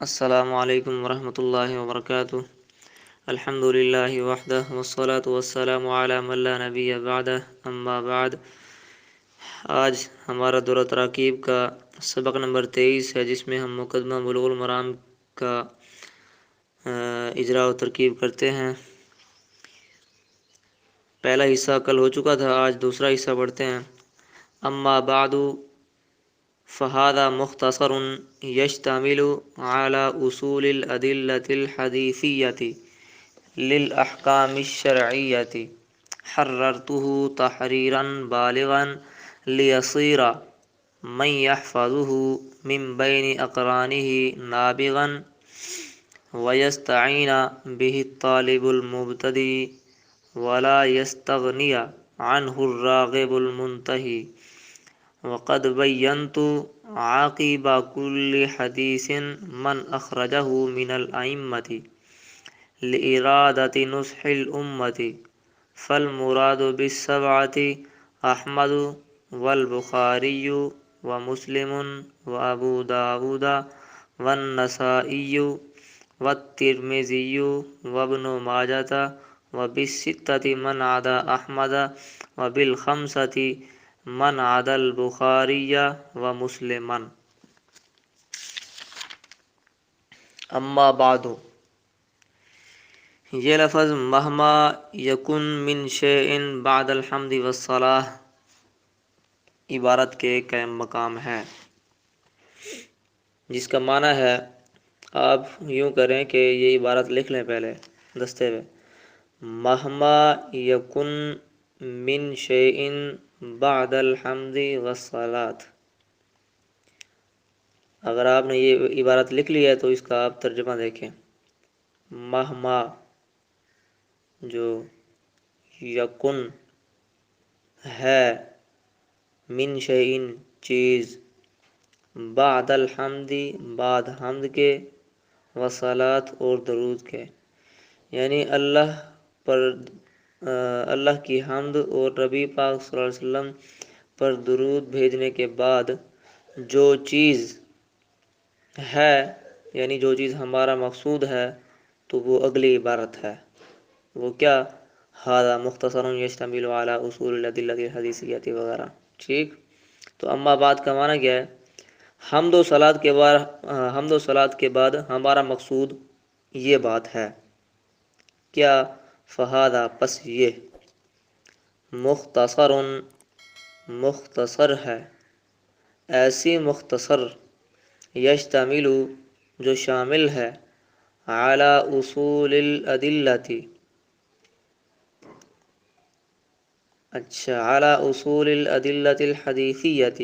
السلام علیکم ورحمۃ اللہ وبرکاتہ۔ الحمد للہ وحدہ والصلاة والسلام علی من لا نبی بعدہ، اما بعد۔ آج ہمارا دورہ تراکیب کا سبق نمبر 23 ہے، جس میں ہم مقدمہ بلوغ المرام کا اجراء و ترکیب کرتے ہیں۔ پہلا حصہ کل ہو چکا تھا، آج دوسرا حصہ پڑھتے ہیں۔ اما بعد فهذا مختصر يشتمل على أصول الأدلة الحديثية للأحكام الشرعية، حررته تحريرا بالغا ليصير من يحفظه من بين أقرانه نابغا ويستعين به الطالب المبتدئ ولا يستغني عنه الراغب المنتهي۔ وقد بينت عاقب كل حديث من أخرجه من الأئمة لإرادة نصح الأمة، فالمراد بالسبعة أحمد والبخاري ومسلم وأبو داود والنسائي والترمذي وابن ماجة، وبالستة من عدا أحمد، وبالخمسة من عدا البخاری و مسلما۔ اما بعد، یہ لفظ مہما یکن من شیء بعد الحمد والصلاۃ عبارت کے قائم مقام ہے، جس کا معنی ہے، آپ یوں کریں کہ یہ عبارت لکھ لیں پہلے دستے میں، مہما یکن من شیء بعد الحمد والصلاۃ۔ اگر آپ نے یہ عبارت لکھ لی ہے تو اس کا آپ ترجمہ دیکھیں۔ مہما جو یکن ہے، من شیء چیز، بعد الحمد بعد حمد کے، والصلاۃ اور درود کے، یعنی اللہ کی حمد اور نبی پاک صلی اللہ علیہ وسلم پر درود بھیجنے کے بعد جو چیز ہے، یعنی جو چیز ہمارا مقصود ہے، تو وہ اگلی عبارت ہے۔ وہ کیا؟ ھذا مختصر یشتمل علی اصول الادلہ الحدیثیہ وغیرہ۔ ٹھیک، تو اما بعد کا معنی کیا ہے؟ حمد و صلات کے بعد ہمارا مقصود یہ بات ہے۔ کیا؟ فہذا پس یہ، مختصر ہے، ایسی مختصر، یشتمل جو شامل ہے، علی اصول الادلۃ، علی اصول الادلۃ الحدیثیۃ،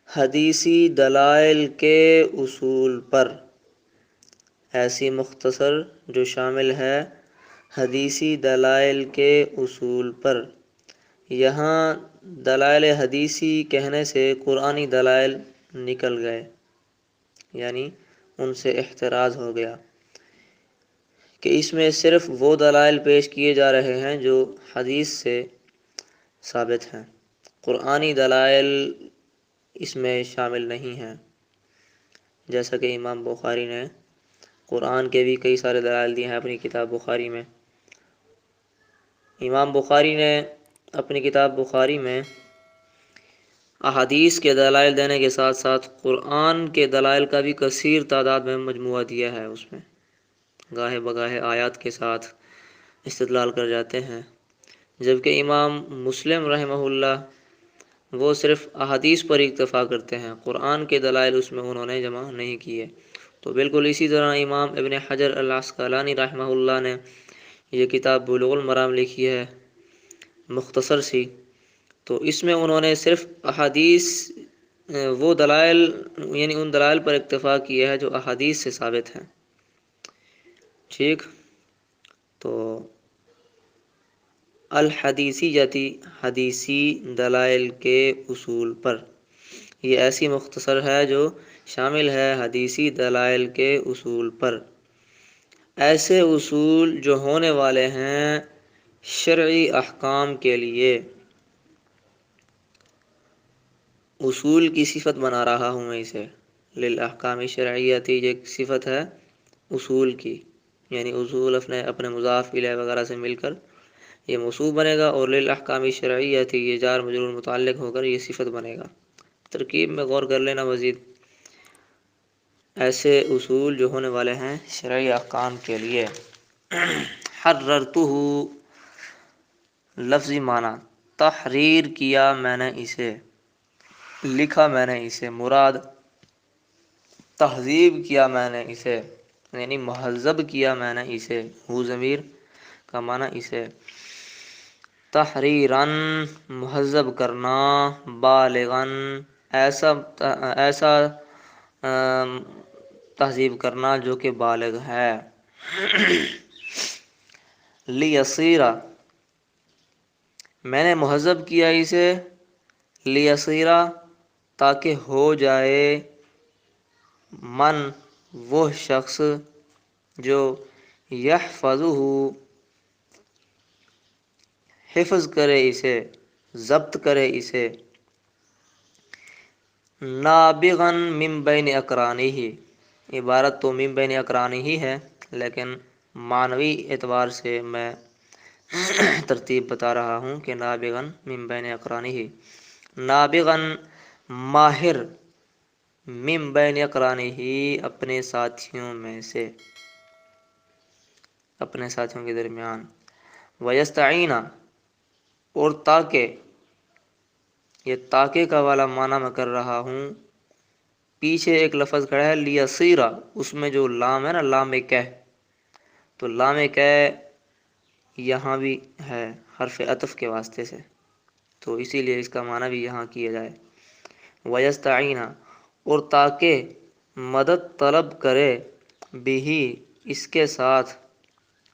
حدیثی دلائل کے اصول پر، ایسی مختصر جو شامل ہے حدیثی دلائل کے اصول پر۔ یہاں دلائل حدیثی کہنے سے قرآنی دلائل نکل گئے، یعنی ان سے احتراز ہو گیا کہ اس میں صرف وہ دلائل پیش کیے جا رہے ہیں جو حدیث سے ثابت ہیں، قرآنی دلائل اس میں شامل نہیں ہیں۔ جیسا کہ امام بخاری نے قرآن کے بھی کئی سارے دلائل دیے ہیں اپنی کتاب بخاری میں۔ امام بخاری نے اپنی کتاب بخاری میں احادیث کے دلائل دینے کے ساتھ ساتھ قرآن کے دلائل کا بھی کثیر تعداد میں مجموعہ دیا ہے۔ اس میں گاہے بگاہے آیات کے ساتھ استدلال کر جاتے ہیں، جبکہ امام مسلم رحمہ اللہ وہ صرف احادیث پر اکتفا کرتے ہیں، قرآن کے دلائل اس میں انہوں نے جمع نہیں کیے۔ تو بالکل اسی طرح امام ابن حجر العسقلانی رحمہ اللہ نے یہ کتاب بلوغ المرام لکھی ہے، مختصر سی، تو اس میں انہوں نے صرف احادیث وہ دلائل، یعنی ان دلائل پر اکتفا کیا ہے جو احادیث سے ثابت ہیں۔ ٹھیک، تو الحدیثیتی حدیثی دلائل کے اصول پر، یہ ایسی مختصر ہے جو شامل ہے حدیثی دلائل کے اصول پر، ایسے اصول جو ہونے والے ہیں شرعی احکام کے لیے۔ اصول کی صفت بنا رہا ہوں میں اسے، للاحکام شرعیتی یہ ایک صفت ہے اصول کی، یعنی اصول اپنے مضاف الیہ وغیرہ سے مل کر یہ موصوف بنے گا، اور للاحکام شرعیتی یہ جار مجرور متعلق ہو کر یہ صفت بنے گا۔ ترکیب میں غور کر لینا مزید، ایسے اصول جو ہونے والے ہیں شرعی احکام کے لیے۔ حررتہ لفظی معنی، تحریر کیا میں نے اسے، لکھا میں نے اسے، مراد تہذیب کیا میں نے اسے، یعنی مہذب کیا میں نے اسے، ہو ضمیر کا معنی اسے، تحریراً مہذب کرنا، بالغاً ایسا تہذیب کرنا جو کہ بالغ ہے، لیصیرا میں نے مہذب کیا اسے، لیصیرا تاکہ ہو جائے، من وہ شخص جو یحفظہ حفظ کرے اسے، ضبط کرے اسے، نابغاً من بین اقرانہ، عبارت تو من بین اقرانہ ہی ہے لیکن معنوی اعتبار سے میں ترتیب بتا رہا ہوں کہ نابغاً من بین اقرانہ، نابغاً ماہر، من بین اقرانہ اپنے ساتھیوں میں سے، اپنے ساتھیوں کے درمیان، ویستعین اور تاکہ، یہ تاکہ کا والا معنی میں کر رہا ہوں، پیچھے ایک لفظ کھڑا ہے لیصیرا، اس میں جو لام ہے نا، لام کہ، تو لام کہ یہاں بھی ہے حرف عطف کے واسطے سے، تو اسی لیے اس کا معنی بھی یہاں کیا جائے، ویستعین اور تاکہ مدد طلب کرے، بہ اس کے ساتھ،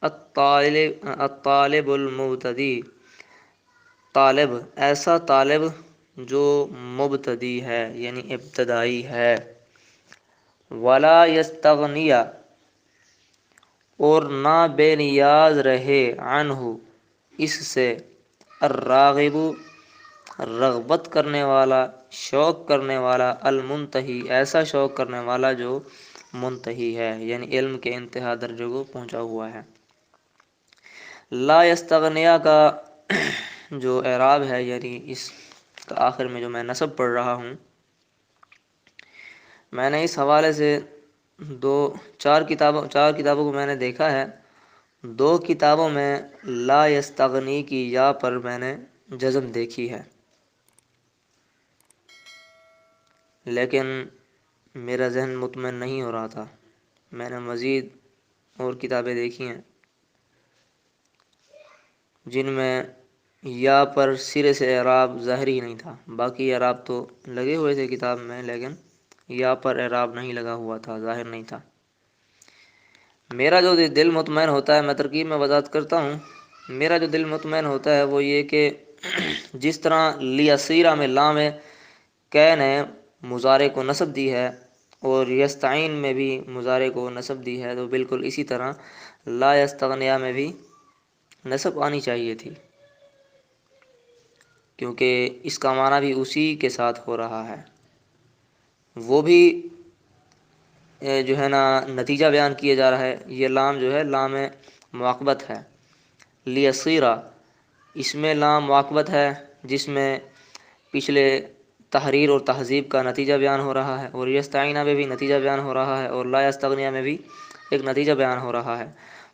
الطالب المبتدی طالب ایسا طالب جو مبتدی ہے یعنی ابتدائی ہے، ولا یستغنی اور نہ بے نیاز رہے، عنہ اس سے، الراغب رغبت کرنے والا، شوق کرنے والا، المنتہی ایسا شوق کرنے والا جو منتہی ہے یعنی علم کے انتہا درجے کو پہنچا ہوا ہے۔ لا یستغنیا کا جو اعراب ہے، یعنی اس کا آخر میں جو میں نصب پڑھ رہا ہوں، میں نے اس حوالے سے چار کتابوں کو میں نے دیکھا ہے، دو کتابوں میں لا یستغنی کی یا پر میں نے جزم دیکھی ہے، لیکن میرا ذہن مطمئن نہیں ہو رہا تھا، میں نے مزید اور کتابیں دیکھی ہیں جن میں یا پر سرے سے اعراب ظاہر ہی نہیں تھا، باقی اعراب تو لگے ہوئے تھے کتاب میں لیکن یا پر اعراب نہیں لگا ہوا تھا، ظاہر نہیں تھا۔ میرا جو دل مطمئن ہوتا ہے، میں ترکیب میں وضاحت کرتا ہوں، میرا جو دل مطمئن ہوتا ہے وہ یہ کہ جس طرح لیصیرا میں لام کہ نے مضارع کو نصب دی ہے اور یستعین میں بھی مضارع کو نصب دی ہے، تو بالکل اسی طرح لا یستغنیا میں بھی نصب آنی چاہیے تھی، کیونکہ اس کا معنی بھی اسی کے ساتھ ہو رہا ہے، وہ بھی جو ہے نا نتیجہ بیان کیے جا رہا ہے، یہ لام جو ہے لام معاقبت ہے، لیصیرا اس میں لام معاقبت ہے جس میں پچھلے تحریر اور تہذیب کا نتیجہ بیان ہو رہا ہے، اور یستعینہ میں بھی نتیجہ بیان ہو رہا ہے، اور لا یستغنیہ میں بھی ایک نتیجہ بیان ہو رہا ہے۔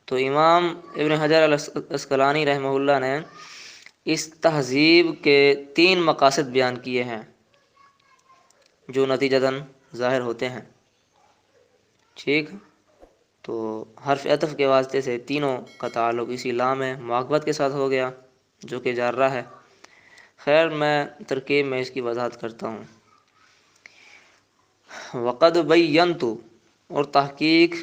تو امام ابن حجر العسقلانی رحمہ اللہ نے اس تہذیب کے 3 مقاصد بیان کیے ہیں جو نتیجتاً ظاہر ہوتے ہیں، ٹھیک، تو حرف عطف کے واسطے سے تینوں کا تعلق اسی لام معاقبت کے ساتھ ہو گیا جو کہ جارہ ہے۔ خیر میں ترکیب میں اس کی وضاحت کرتا ہوں۔ وقد بینت اور تحقیق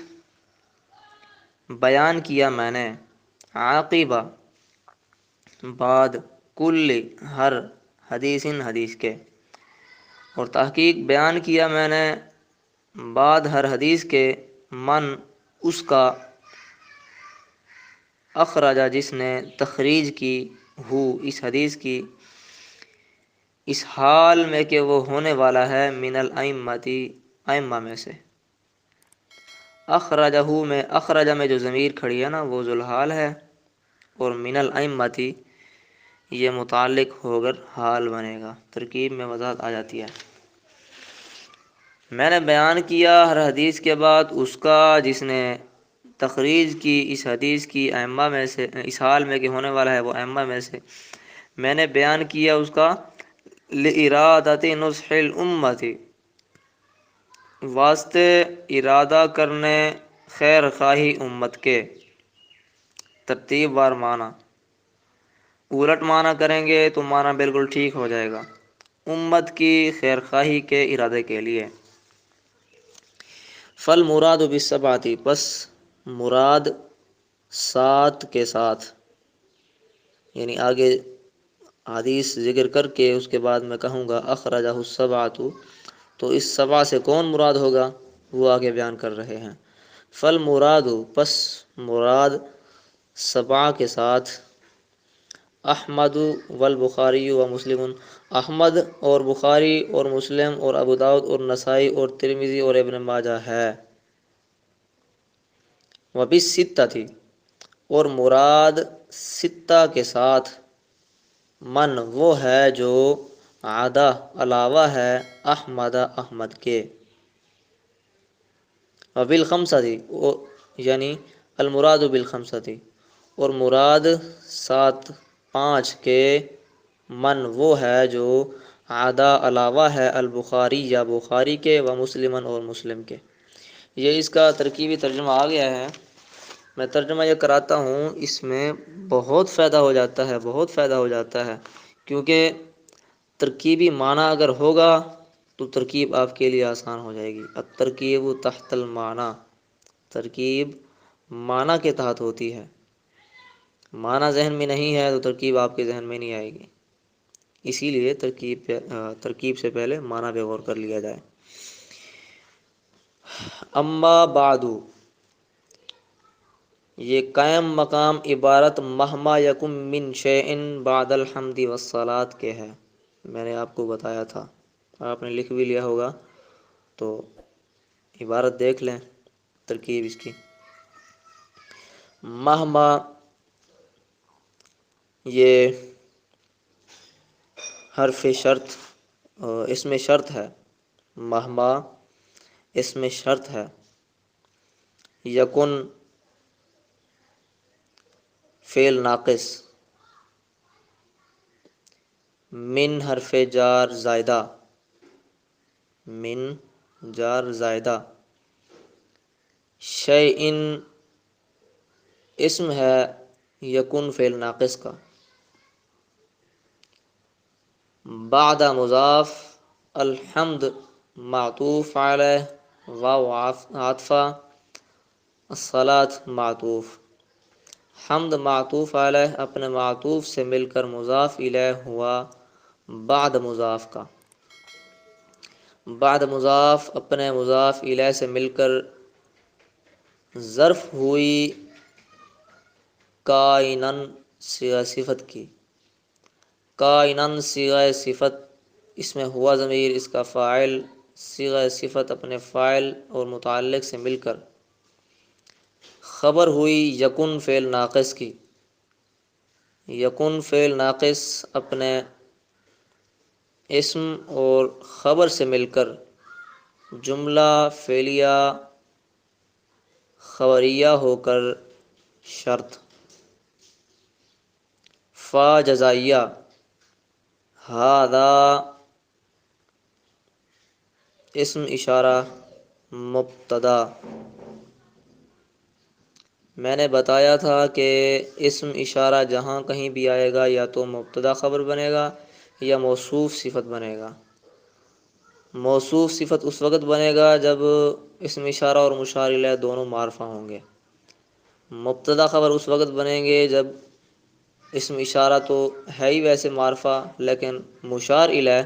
بیان کیا میں نے، عاقبہ بعد، کل ہر، حدیث حدیث کے، اور تحقیق بیان کیا میں نے بعد ہر حدیث کے، من اس کا، اخرجہ جس نے تخریج کی، ہو اس حدیث کی، اس حال میں کہ وہ ہونے والا ہے، من الائمتی ائمہ میں سے۔ اخرجہ میں، اخرجہ میں جو ضمیر کھڑی ہے نا وہ ذوالحال ہے، اور من الائمتی یہ متعلق ہو کر حال بنے گا، ترکیب میں وضاحت آ جاتی ہے۔ میں نے بیان کیا ہر حدیث کے بعد اس کا جس نے تخریج کی اس حدیث کی ائمہ میں سے، اس حال میں کہ ہونے والا ہے وہ ائمہ میں سے، میں نے بیان کیا اس کا لِإِرَادَةِ نُصْحِ الْأُمَّةِ، واسطے ارادہ کرنے خیر خواہی امت کے۔ ترتیب وار معنی، الٹ معنی کریں گے تو معنی بالکل ٹھیک ہو جائے گا، امت کی خیر خواہی کے ارادے کے لیے۔ فالمراد بالسبعۃ، پس مراد 7 کے ساتھ، یعنی آگے حدیث ذکر کر کے اس کے بعد میں کہوں گا اخرجہ السبعۃ، تو اس 7 سے کون مراد ہوگا وہ آگے بیان کر رہے ہیں۔ فالمراد، پس مراد 7 کے ساتھ، احمد والبخاری و مسلم، احمد اور بخاری اور مسلم اور ابو داؤد اور نسائی اور ترمذی اور ابن ماجہ ہے۔ وبالستۃ، اور مراد 6 کے ساتھ، من وہ ہے جو عدا علاوہ ہے احمد احمد کے۔ وبالخمسۃ، یعنی المراد بالخمسۃ، اور مراد 5 کے، من وہ ہے جو عدا علاوہ ہے البخاری یا بخاری کے، و مسلمن اور مسلم کے۔ یہ اس کا ترکیبی ترجمہ آ گیا ہے، میں ترجمہ یہ کراتا ہوں، اس میں بہت فائدہ ہو جاتا ہے، بہت فائدہ ہو جاتا ہے، کیونکہ ترکیبی معنی اگر ہوگا تو ترکیب آپ کے لیے آسان ہو جائے گی۔ الترکیب تحت المعنی، ترکیب معنی کے تحت ہوتی ہے، معنی ذہن میں نہیں ہے تو ترکیب آپ کے ذہن میں نہیں آئے گی، اسی لیے ترکیب سے پہلے معنی پہ غور کر لیا جائے۔ اما بعد، یہ قائم مقام عبارت مہما یکم من شیء بعد الحمد والصلاۃ کے ہے، میں نے آپ کو بتایا تھا، آپ نے لکھ بھی لیا ہوگا تو عبارت دیکھ لیں، ترکیب اس کی۔ مہما یہ حرف شرط، اس میں شرط ہے، مہما اس میں شرط ہے، یکن فعل ناقص، من حرف جار زائدہ، من جار زائدہ، شیئن اسم ہے یکن فعل ناقص کا، بعد مضاف، الحمد معطوف علیہ واو عاطفہ، الصلاۃ معطوف، حمد معطوف علیہ اپنے معطوف سے مل کر مضاف الیہ ہوا بعد مضاف کا، بعد مضاف اپنے مضاف الیہ سے مل کر ظرف ہوئی کائنن صیغہ صفت کی، کائنن صیغہ صفت، اس میں ہوا ضمیر اس کا فاعل، صیغہ صفت اپنے فاعل اور متعلق سے مل کر خبر ہوئی یکن فعل ناقص کی، یکن فعل ناقص اپنے اسم اور خبر سے مل کر جملہ فعلیہ خبریہ ہو کر شرط، فا جزائیہ، ہذا اسم اشارہ مبتدا، میں نے بتایا تھا کہ اسم اشارہ جہاں کہیں بھی آئے گا یا تو مبتدا خبر بنے گا یا موصوف صفت بنے گا۔ موصوف صفت اس وقت بنے گا جب اسم اشارہ اور مشار الیہ دونوں معرفہ ہوں گے، مبتدا خبر اس وقت بنیں گے جب اسم اشارہ تو ہے ہی ویسے معرفہ لیکن مشار الیہ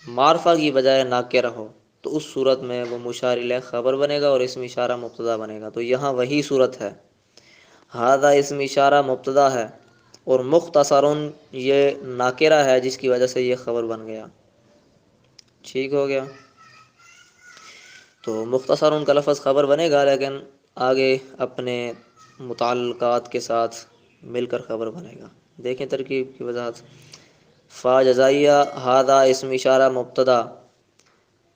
معرفہ کی بجائے ناکرہ ہو، تو اس صورت میں وہ مشار الیہ خبر بنے گا اور اسم اشارہ مبتدا بنے گا، تو یہاں وہی صورت ہے، ہذا اسم اشارہ مبتدا ہے اور مختصر یہ ناکرہ ہے جس کی وجہ سے یہ خبر بن گیا۔ ٹھیک ہو گیا. تو مختصر ان کا لفظ خبر بنے گا، لیکن آگے اپنے متعلقات کے ساتھ مل کر خبر بنے گا. دیکھیں ترکیب کی وضاحت. فا جزائیہ ہادہ اسم اشارہ مبتدا،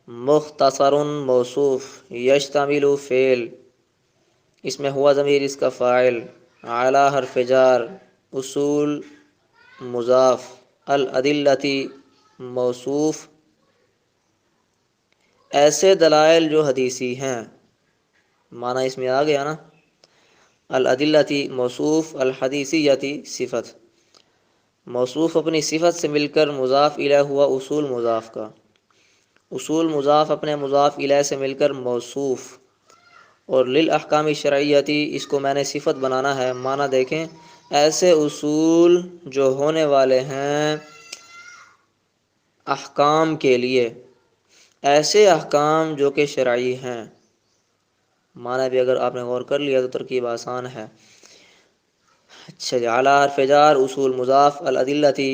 مختصر موصوف، یشتمل فعل، اس میں ہوا ضمیر اس کا فاعل، اعلی حرف جار، اصول مضاف، الادلتی موصوف. ایسے دلائل جو حدیثی ہیں، معنی اس میں آ گیا نا. الادلتی موصوف، الحدیثیتی صفت. موصوف اپنی صفت سے مل کر مضاف الیہ ہوا اصول مضاف کا. اصول مضاف اپنے مضاف الیہ سے مل کر موصوف. اور للاحکام شرعیتی، اس کو میں نے صفت بنانا ہے. معنی دیکھیں، ایسے اصول جو ہونے والے ہیں احکام کے لیے، ایسے احکام جو کہ شرعی ہیں. معنی بھی اگر آپ نے غور کر لیا تو ترکیب آسان ہے. اچھا جی. اعلی حرف جار، اصول مضاف، الادلتی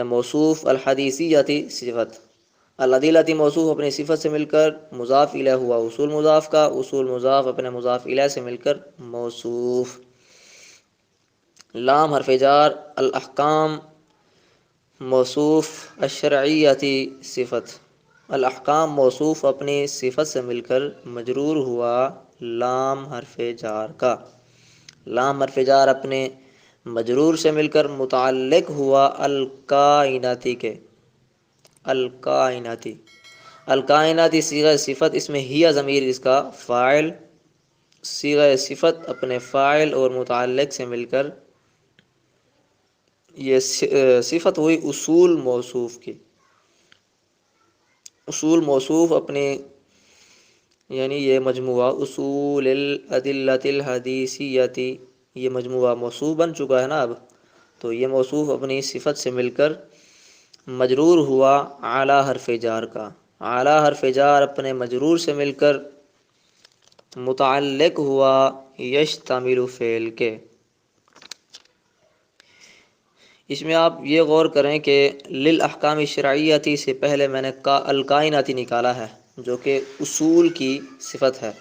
موصوف، الحدیثیتی صفت. الادلتی موصوف اپنی صفت سے مل کر مضاف الیہ ہوا اصول مضاف کا. اصول مضاف اپنے مضاف الیہ سے مل کر موصوف. لام حرف جار، الاحکام موصوف، الشرعیتی صفت. الاحکام موصوف اپنی صفت سے مل کر مجرور ہوا لام حرف جار کا. لام حرف جار اپنے مجرور سے مل کر متعلق ہوا الکائناتی کے. الکائناتی، الکائناتی صیغہ صفت، اس میں ہی ضمیر اس کا فاعل. صیغہ صفت اپنے فاعل اور متعلق سے مل کر یہ صفت ہوئی اصول موصوف کی. اصول موصوف اپنے یعنی یہ مجموعہ اصول الادلۃ الحدیثیتی، یہ مجموعہ موصوف بن چکا ہے نا اب. تو یہ موصوف اپنی صفت سے مل کر مجرور ہوا اعلی حرف جار کا. اعلی حرف جار اپنے مجرور سے مل کر متعلق ہوا یشتمل فعل کے. اس میں آپ یہ غور کریں کہ للاحکام شرعیتی سے پہلے میں نے الکائناتی نکالا ہے، جو کہ اصول کی صفت ہے.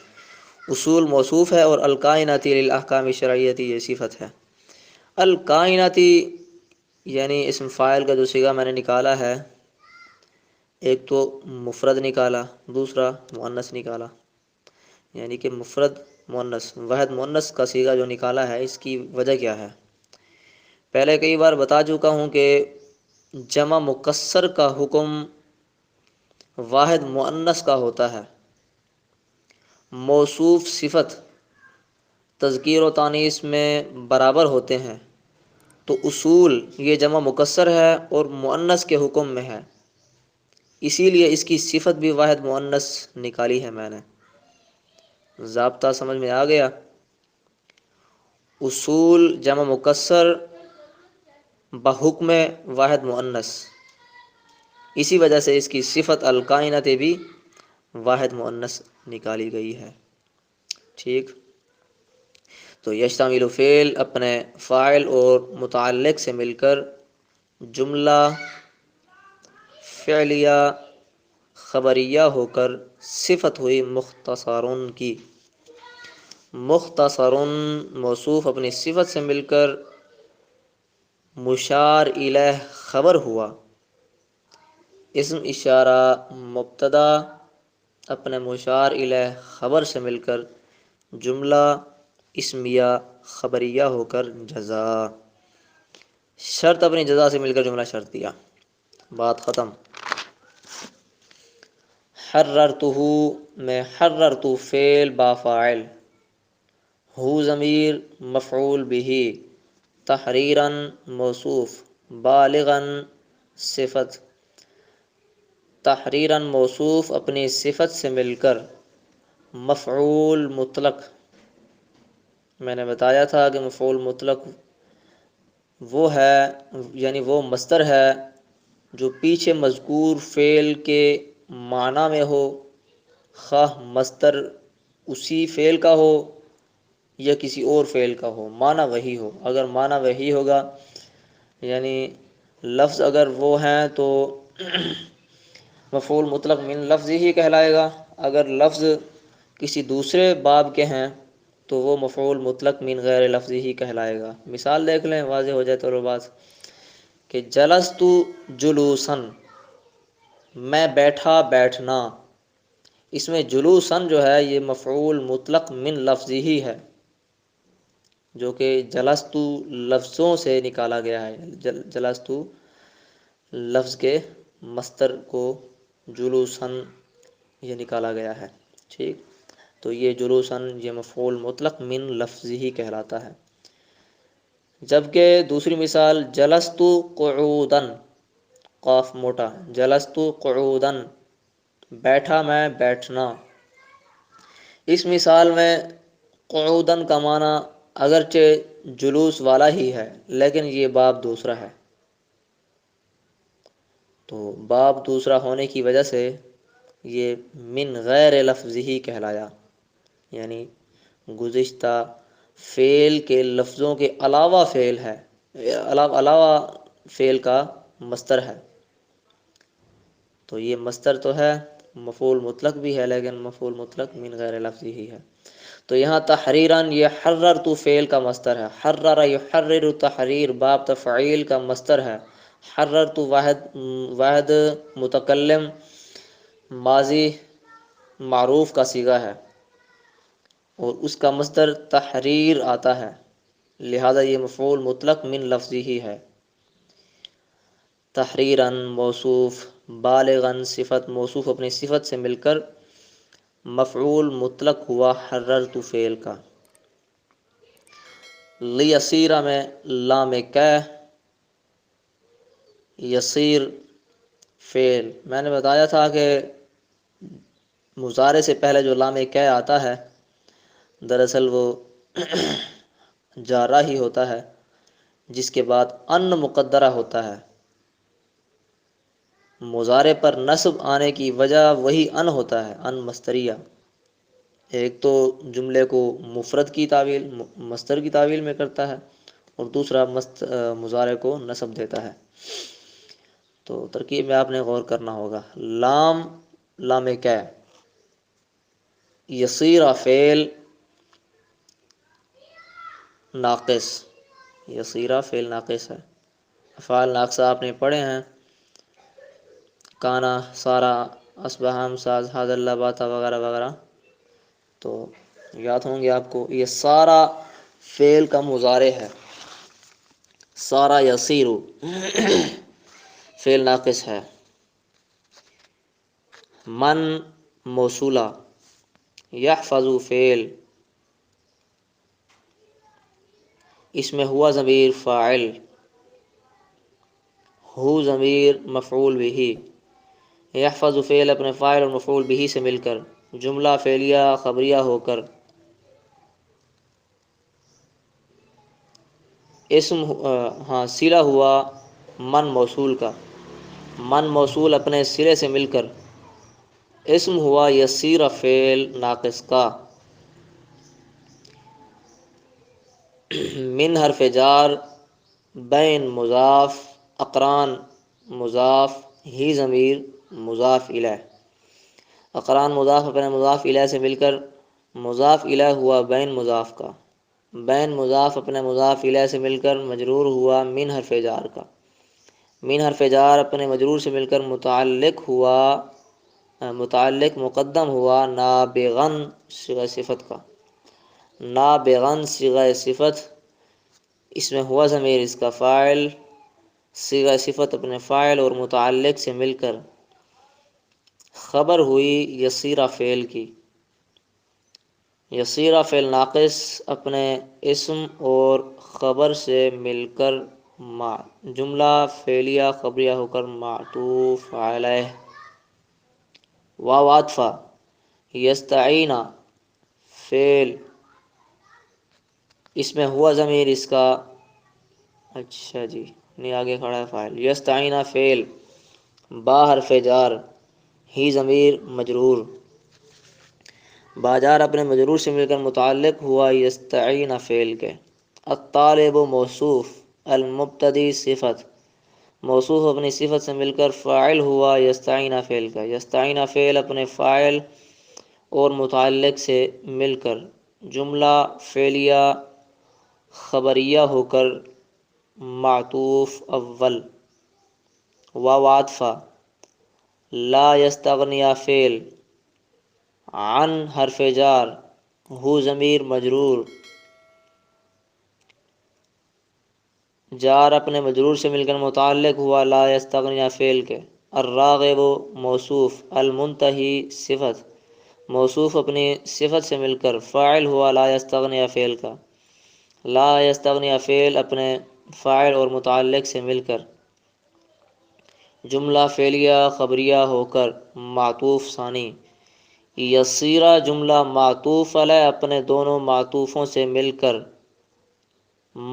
اصول موصوف ہے اور الکائناتی للاحکام شرعیتی یہ صفت ہے. الکائناتی یعنی اسم فاعل کا جو صیغہ میں نے نکالا ہے، ایک تو مفرد نکالا، دوسرا مؤنث نکالا. یعنی کہ مفرد مؤنث، واحد مؤنث کا صیغہ جو نکالا ہے، اس کی وجہ کیا ہے؟ پہلے کئی بار بتا چکا ہوں کہ جمع مکسر کا حکم واحد مؤنث کا ہوتا ہے. موصوف صفت تذکیر و تانیث میں برابر ہوتے ہیں، تو اصول یہ جمع مکسر ہے اور مؤنث کے حکم میں ہے، اسی لیے اس کی صفت بھی واحد مؤنث نکالی ہے میں نے. ضابطہ سمجھ میں آ گیا؟ اصول جمع مکسر بحکم واحد مؤنث، اسی وجہ سے اس کی صفت الکائنات بھی واحد مؤنث نکالی گئی ہے. ٹھیک. تو یشتمل فعل اپنے فاعل اور متعلق سے مل کر جملہ فعلیہ خبریہ ہو کر صفت ہوئی مختصرن کی. مختصرن موصوف اپنی صفت سے مل کر مشار الیہ خبر ہوا. اسم اشارہ مبتدا اپنے مشار الیہ خبر سے مل کر جملہ اسمیہ خبریہ ہو کر جزا. شرط اپنی جزا سے مل کر جملہ شرطیہ. بات ختم. حررتہ میں حررت فعل با فاعل، ہو ضمیر مفعول بہ، تحریراً موصوف، بالغاً صفت. تحریراً موصوف اپنی صفت سے مل کر مفعول مطلق. میں نے بتایا تھا کہ مفعول مطلق وہ ہے، یعنی وہ مصدر ہے جو پیچھے مذکور فعل کے معنی میں ہو، خواہ مصدر اسی فعل کا ہو یا کسی اور فعل کا ہو، معنی وہی ہو. اگر معنی وہی ہوگا، یعنی لفظ اگر وہ ہیں تو مفعول مطلق من لفظ ہی کہلائے گا، اگر لفظ کسی دوسرے باب کے ہیں تو وہ مفعول مطلق من غیر لفظ ہی کہلائے گا۔ مثال دیکھ لیں، واضح ہو جائے تو بات کہ جلست جلوسن، میں بیٹھا بیٹھنا، اس میں جلوسن جو ہے یہ مفعول مطلق من لفظ ہی ہے، جو کہ جلستو لفظوں سے نکالا گیا ہے۔ جلستو لفظ کے مصدر کو جلوسن یہ نکالا گیا ہے، ٹھیک۔ تو یہ جلوسن یہ مفعول مطلق من لفظ ہی کہلاتا ہے۔ جبکہ دوسری مثال جلستو قعودن، قاف موٹا، جلستو قعودن، بیٹھا میں بیٹھنا، اس مثال میں قعودن کا معنی اگرچہ جلوس والا ہی ہے لیکن یہ باب دوسرا ہے، تو باب دوسرا ہونے کی وجہ سے یہ من غیر لفظ ہی کہلایا، یعنی گزشتہ فعل کے لفظوں کے علاوہ فعل ہے، علاوہ فعل کا مصدر ہے، تو یہ مصدر تو ہے، مفعول مطلق بھی ہے لیکن مفعول مطلق من غیر لفظ ہی ہے۔ تو یہاں تحریراً یہ حررت فعل کا مصدر ہے، حرر یحرر تحریر باب تفعیل کا مصدر ہے، حررت واحد متکلم ماضی معروف کا صیغہ ہے اور اس کا مصدر تحریر آتا ہے، لہذا یہ مفعول مطلق من لفظ ہی ہے۔ تحریراً موصوف، بالغاً صفت، موصوف اپنی صفت سے مل کر مفعول مطلق ہوا حررت فعل کا۔ لیسیرہ میں لام کہ، یسیر فعل، میں نے بتایا تھا کہ مضارع سے پہلے جو لام کہ آتا ہے دراصل وہ جارہ ہی ہوتا ہے، جس کے بعد ان مقدرہ ہوتا ہے۔ مضارع پر نصب آنے کی وجہ وہی ان ہوتا ہے، ان مصدریہ، ایک تو جملے کو مفرد کی تعویل مصدر کی تعویل میں کرتا ہے اور دوسرا مضارع کو نصب دیتا ہے۔ تو ترکیب میں آپ نے غور کرنا ہوگا، لام کہ، یصیر فعل ناقص، یصیرہ فعل ناقص ہے، افعال ناقصہ آپ نے پڑھے ہیں، کانا، سارا، اصبحام، ساز، حاض اللہ، باتا وغیرہ وغیرہ، تو یاد ہوں گے آپ کو۔ یہ سارا فعل کا مضارع ہے، سارا یصیرو فعل ناقص ہے۔ من موصولہ، یحفظ فعل، اس میں ہوا ضمیر فاعل، ہو ضمیر مفعول بہ، یحفظ فعل اپنے فاعل اور مفعول بہ سے مل کر جملہ فعلیہ خبریہ ہو کر اسم صلہ ہوا من موصول کا، من موصول اپنے صلے سے مل کر اسم ہوا یصیر فعل ناقص کا۔ من حرف جار، بین مضاف، اقران مضاف، ہی ضمیر مضاف الیہ، اقران مضاف اپنے مضاف الیہ سے مل کر مضاف الیہ ہوا بین مضاف کا، بین مضاف اپنے مضاف الیہ سے مل کر مجرور ہوا من حرف جار کا، من حرف جار اپنے مجرور سے مل کر متعلق مقدم ہوا نابغن صیغہ صفت کا، نابغن صیغہ صفت، اس میں ہوا ضمیر اس کا فاعل، صیغہ صفت اپنے فاعل اور متعلق سے مل کر خبر ہوئی یصیرہ فعل کی، یصیرہ فعل ناقص اپنے اسم اور خبر سے مل کر جملہ فعلیہ خبریہ ہو کر معطوف علیہ۔ واو عطفہ، یستعین فعل، اس میں ہوا ضمیر اس کا اچھا جی نہیں آگے کھڑا ہے فاعل، یستعین فعل، با حرف جار، ہی ضمیر مجرور، باجار اپنے مجرور سے مل کر متعلق ہوا یستعین فعل کے۔ الطالب موصوف، المبتدی صفت، موصوف اپنی صفت سے مل کر فاعل ہوا یستعین فعل کا، یستعین فعل اپنے فاعل اور متعلق سے مل کر جملہ فعلیہ خبریہ ہو کر معطوف اول واو عاطفہ، لا یستغنی فعل عن حرف جار، ہو ضمیر مجرور، جار اپنے مجرور سے مل کر متعلق ہوا لا یستغنی فعل کے، الراغب موصوف، المنتہی صفت، موصوف اپنی صفت سے مل کر فاعل ہوا لا یستغنی فعل کا، لا یستغنی فعل اپنے فاعل اور متعلق سے مل کر جملہ فعلیہ خبریہ ہو کر معطوف ثانی، یسیرہ جملہ معطوف علیہ اپنے دونوں معطوفوں سے مل کر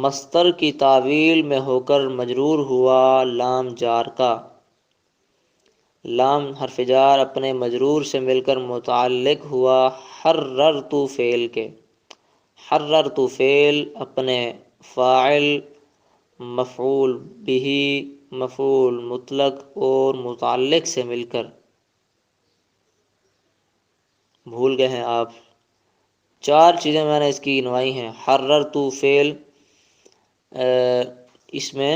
مصدر کی تعویل میں ہو کر مجرور ہوا لام جار کا، لام حرف جار اپنے مجرور سے مل کر متعلق ہوا حررت فعل کے، حررت فعل اپنے فاعل مفعول بہ مفعول مطلق اور متعلق سے مل کر، بھول گئے ہیں آپ، چار چیزیں میں نے اس کی گنوائی ہیں۔ حررت فعل، اس میں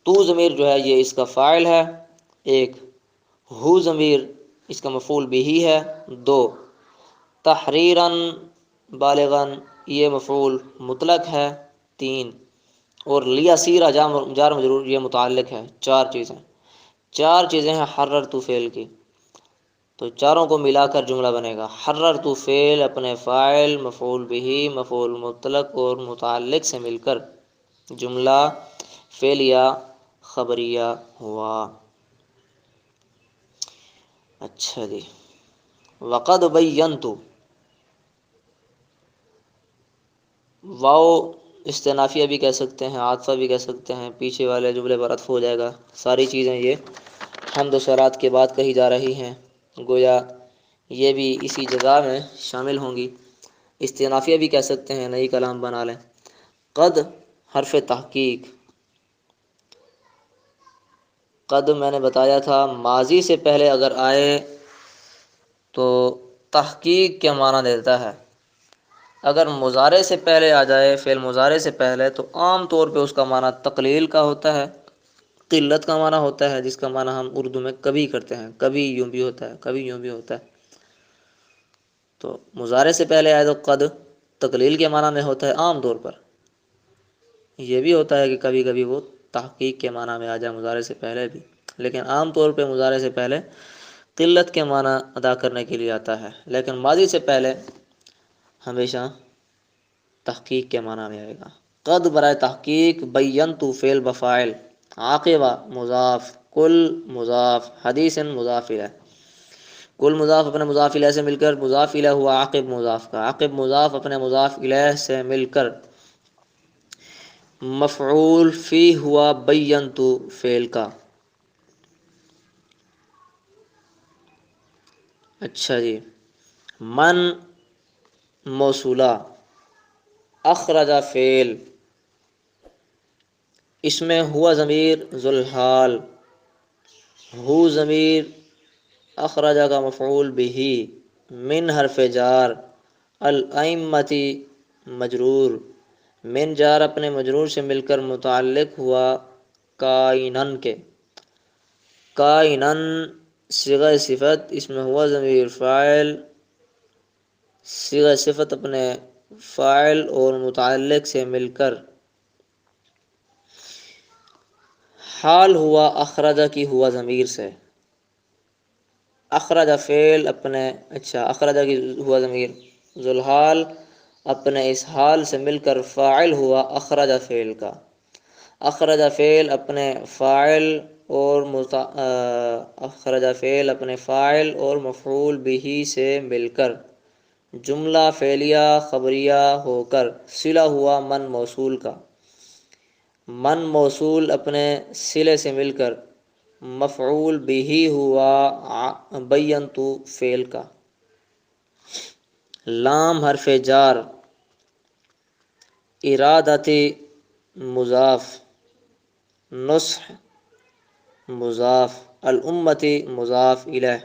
تو ضمیر جو ہے یہ اس کا فاعل ہے، ایک ہو ضمیر اس کا مفعول بہ ہے، دو تحریراً بالغاً یہ مفعول مطلق ہے، تین اور لیسیرا جار مجرور یہ متعلق ہے، چار چیزیں ہیں حررت فعل کی، تو چاروں کو ملا کر جملہ بنے گا حررت فعل اپنے فاعل مفعول بہ مفعول مطلق اور متعلق سے مل کر جملہ فعلیہ خبریہ ہوا۔ اچھا جی، وقد بینت، واو استنافیہ بھی کہہ سکتے ہیں، عاطفہ بھی کہہ سکتے ہیں، پیچھے والے جملے پر عطف ہو جائے گا، ساری چیزیں یہ حمد و ثناء کے بعد کہی جا رہی ہیں، گویا یہ بھی اسی جگہ میں شامل ہوں گی۔ استنافیہ بھی کہہ سکتے ہیں، نئی کلام بنا لیں۔ قد حرف تحقیق، قد میں نے بتایا تھا ماضی سے پہلے اگر آئے تو تحقیق کے معنی دیتا ہے، اگر مضارع سے پہلے آ جائے فعل مضارع سے پہلے تو عام طور پہ اس کا معنی تقلیل کا ہوتا ہے، قلت کا معنی ہوتا ہے، جس کا معنی ہم اردو میں کبھی کرتے ہیں، کبھی یوں بھی ہوتا ہے، کبھی یوں بھی ہوتا ہے۔ تو مضارع سے پہلے آئے تو قد تقلیل کے معنی میں ہوتا ہے عام طور پر، یہ بھی ہوتا ہے کہ کبھی کبھی وہ تحقیق کے معنی میں آ جائے مضارع سے پہلے بھی، لیکن عام طور پہ مضارع سے پہلے قلت کے معنی ادا کرنے کے لیے آتا ہے، لیکن ماضی سے پہلے ہمیشہ تحقیق کے معنی میں آئے گا۔ قد برائے تحقیق، بینت فعل بفاعل، عاقبہ مضاف، کل مضاف، حدیث مضاف الیہ، کل مضاف اپنے مضاف الیہ سے مل کر مضاف الیہ ہوا عاقب مضاف کا، عاقب مضاف اپنے مضاف الیہ سے مل کر مفعول فی ہوا بینت فعل کا۔ اچھا جی، من موصولہ، اخرج فعل، اس میں ہوا ضمیر ذوالحال، ہو ضمیر اخرج کا مفعول بہ، من حرف جار، الائمتی مجرور، من جار اپنے مجرور سے مل کر متعلق ہوا کائنن کے، کائنن صیغہ صفت، اس میں ہوا ضمیر فاعل، صیغہ صفت اپنے فاعل اور متعلق سے مل کر حال ہوا اخرجہ کی ہوا ضمیر سے، اخرجہ فعل اپنے اخرجہ کی ہوا ضمیر ذوالحال اپنے اس حال سے مل کر فاعل ہوا اخرجہ فعل کا، اخرجہ فعل اپنے فاعل اور اخرجہ فعل اپنے فاعل اور مفعول بہ سے مل کر جملہ فعلیہ خبریہ ہو کر صلہ ہوا من موصول کا، من موصول اپنے صلے سے مل کر مفعول بہ ہوا بینت فعل کا، لام حرف جار، ارادت مضاف، نصح مضاف، الامتی مضاف الیہ،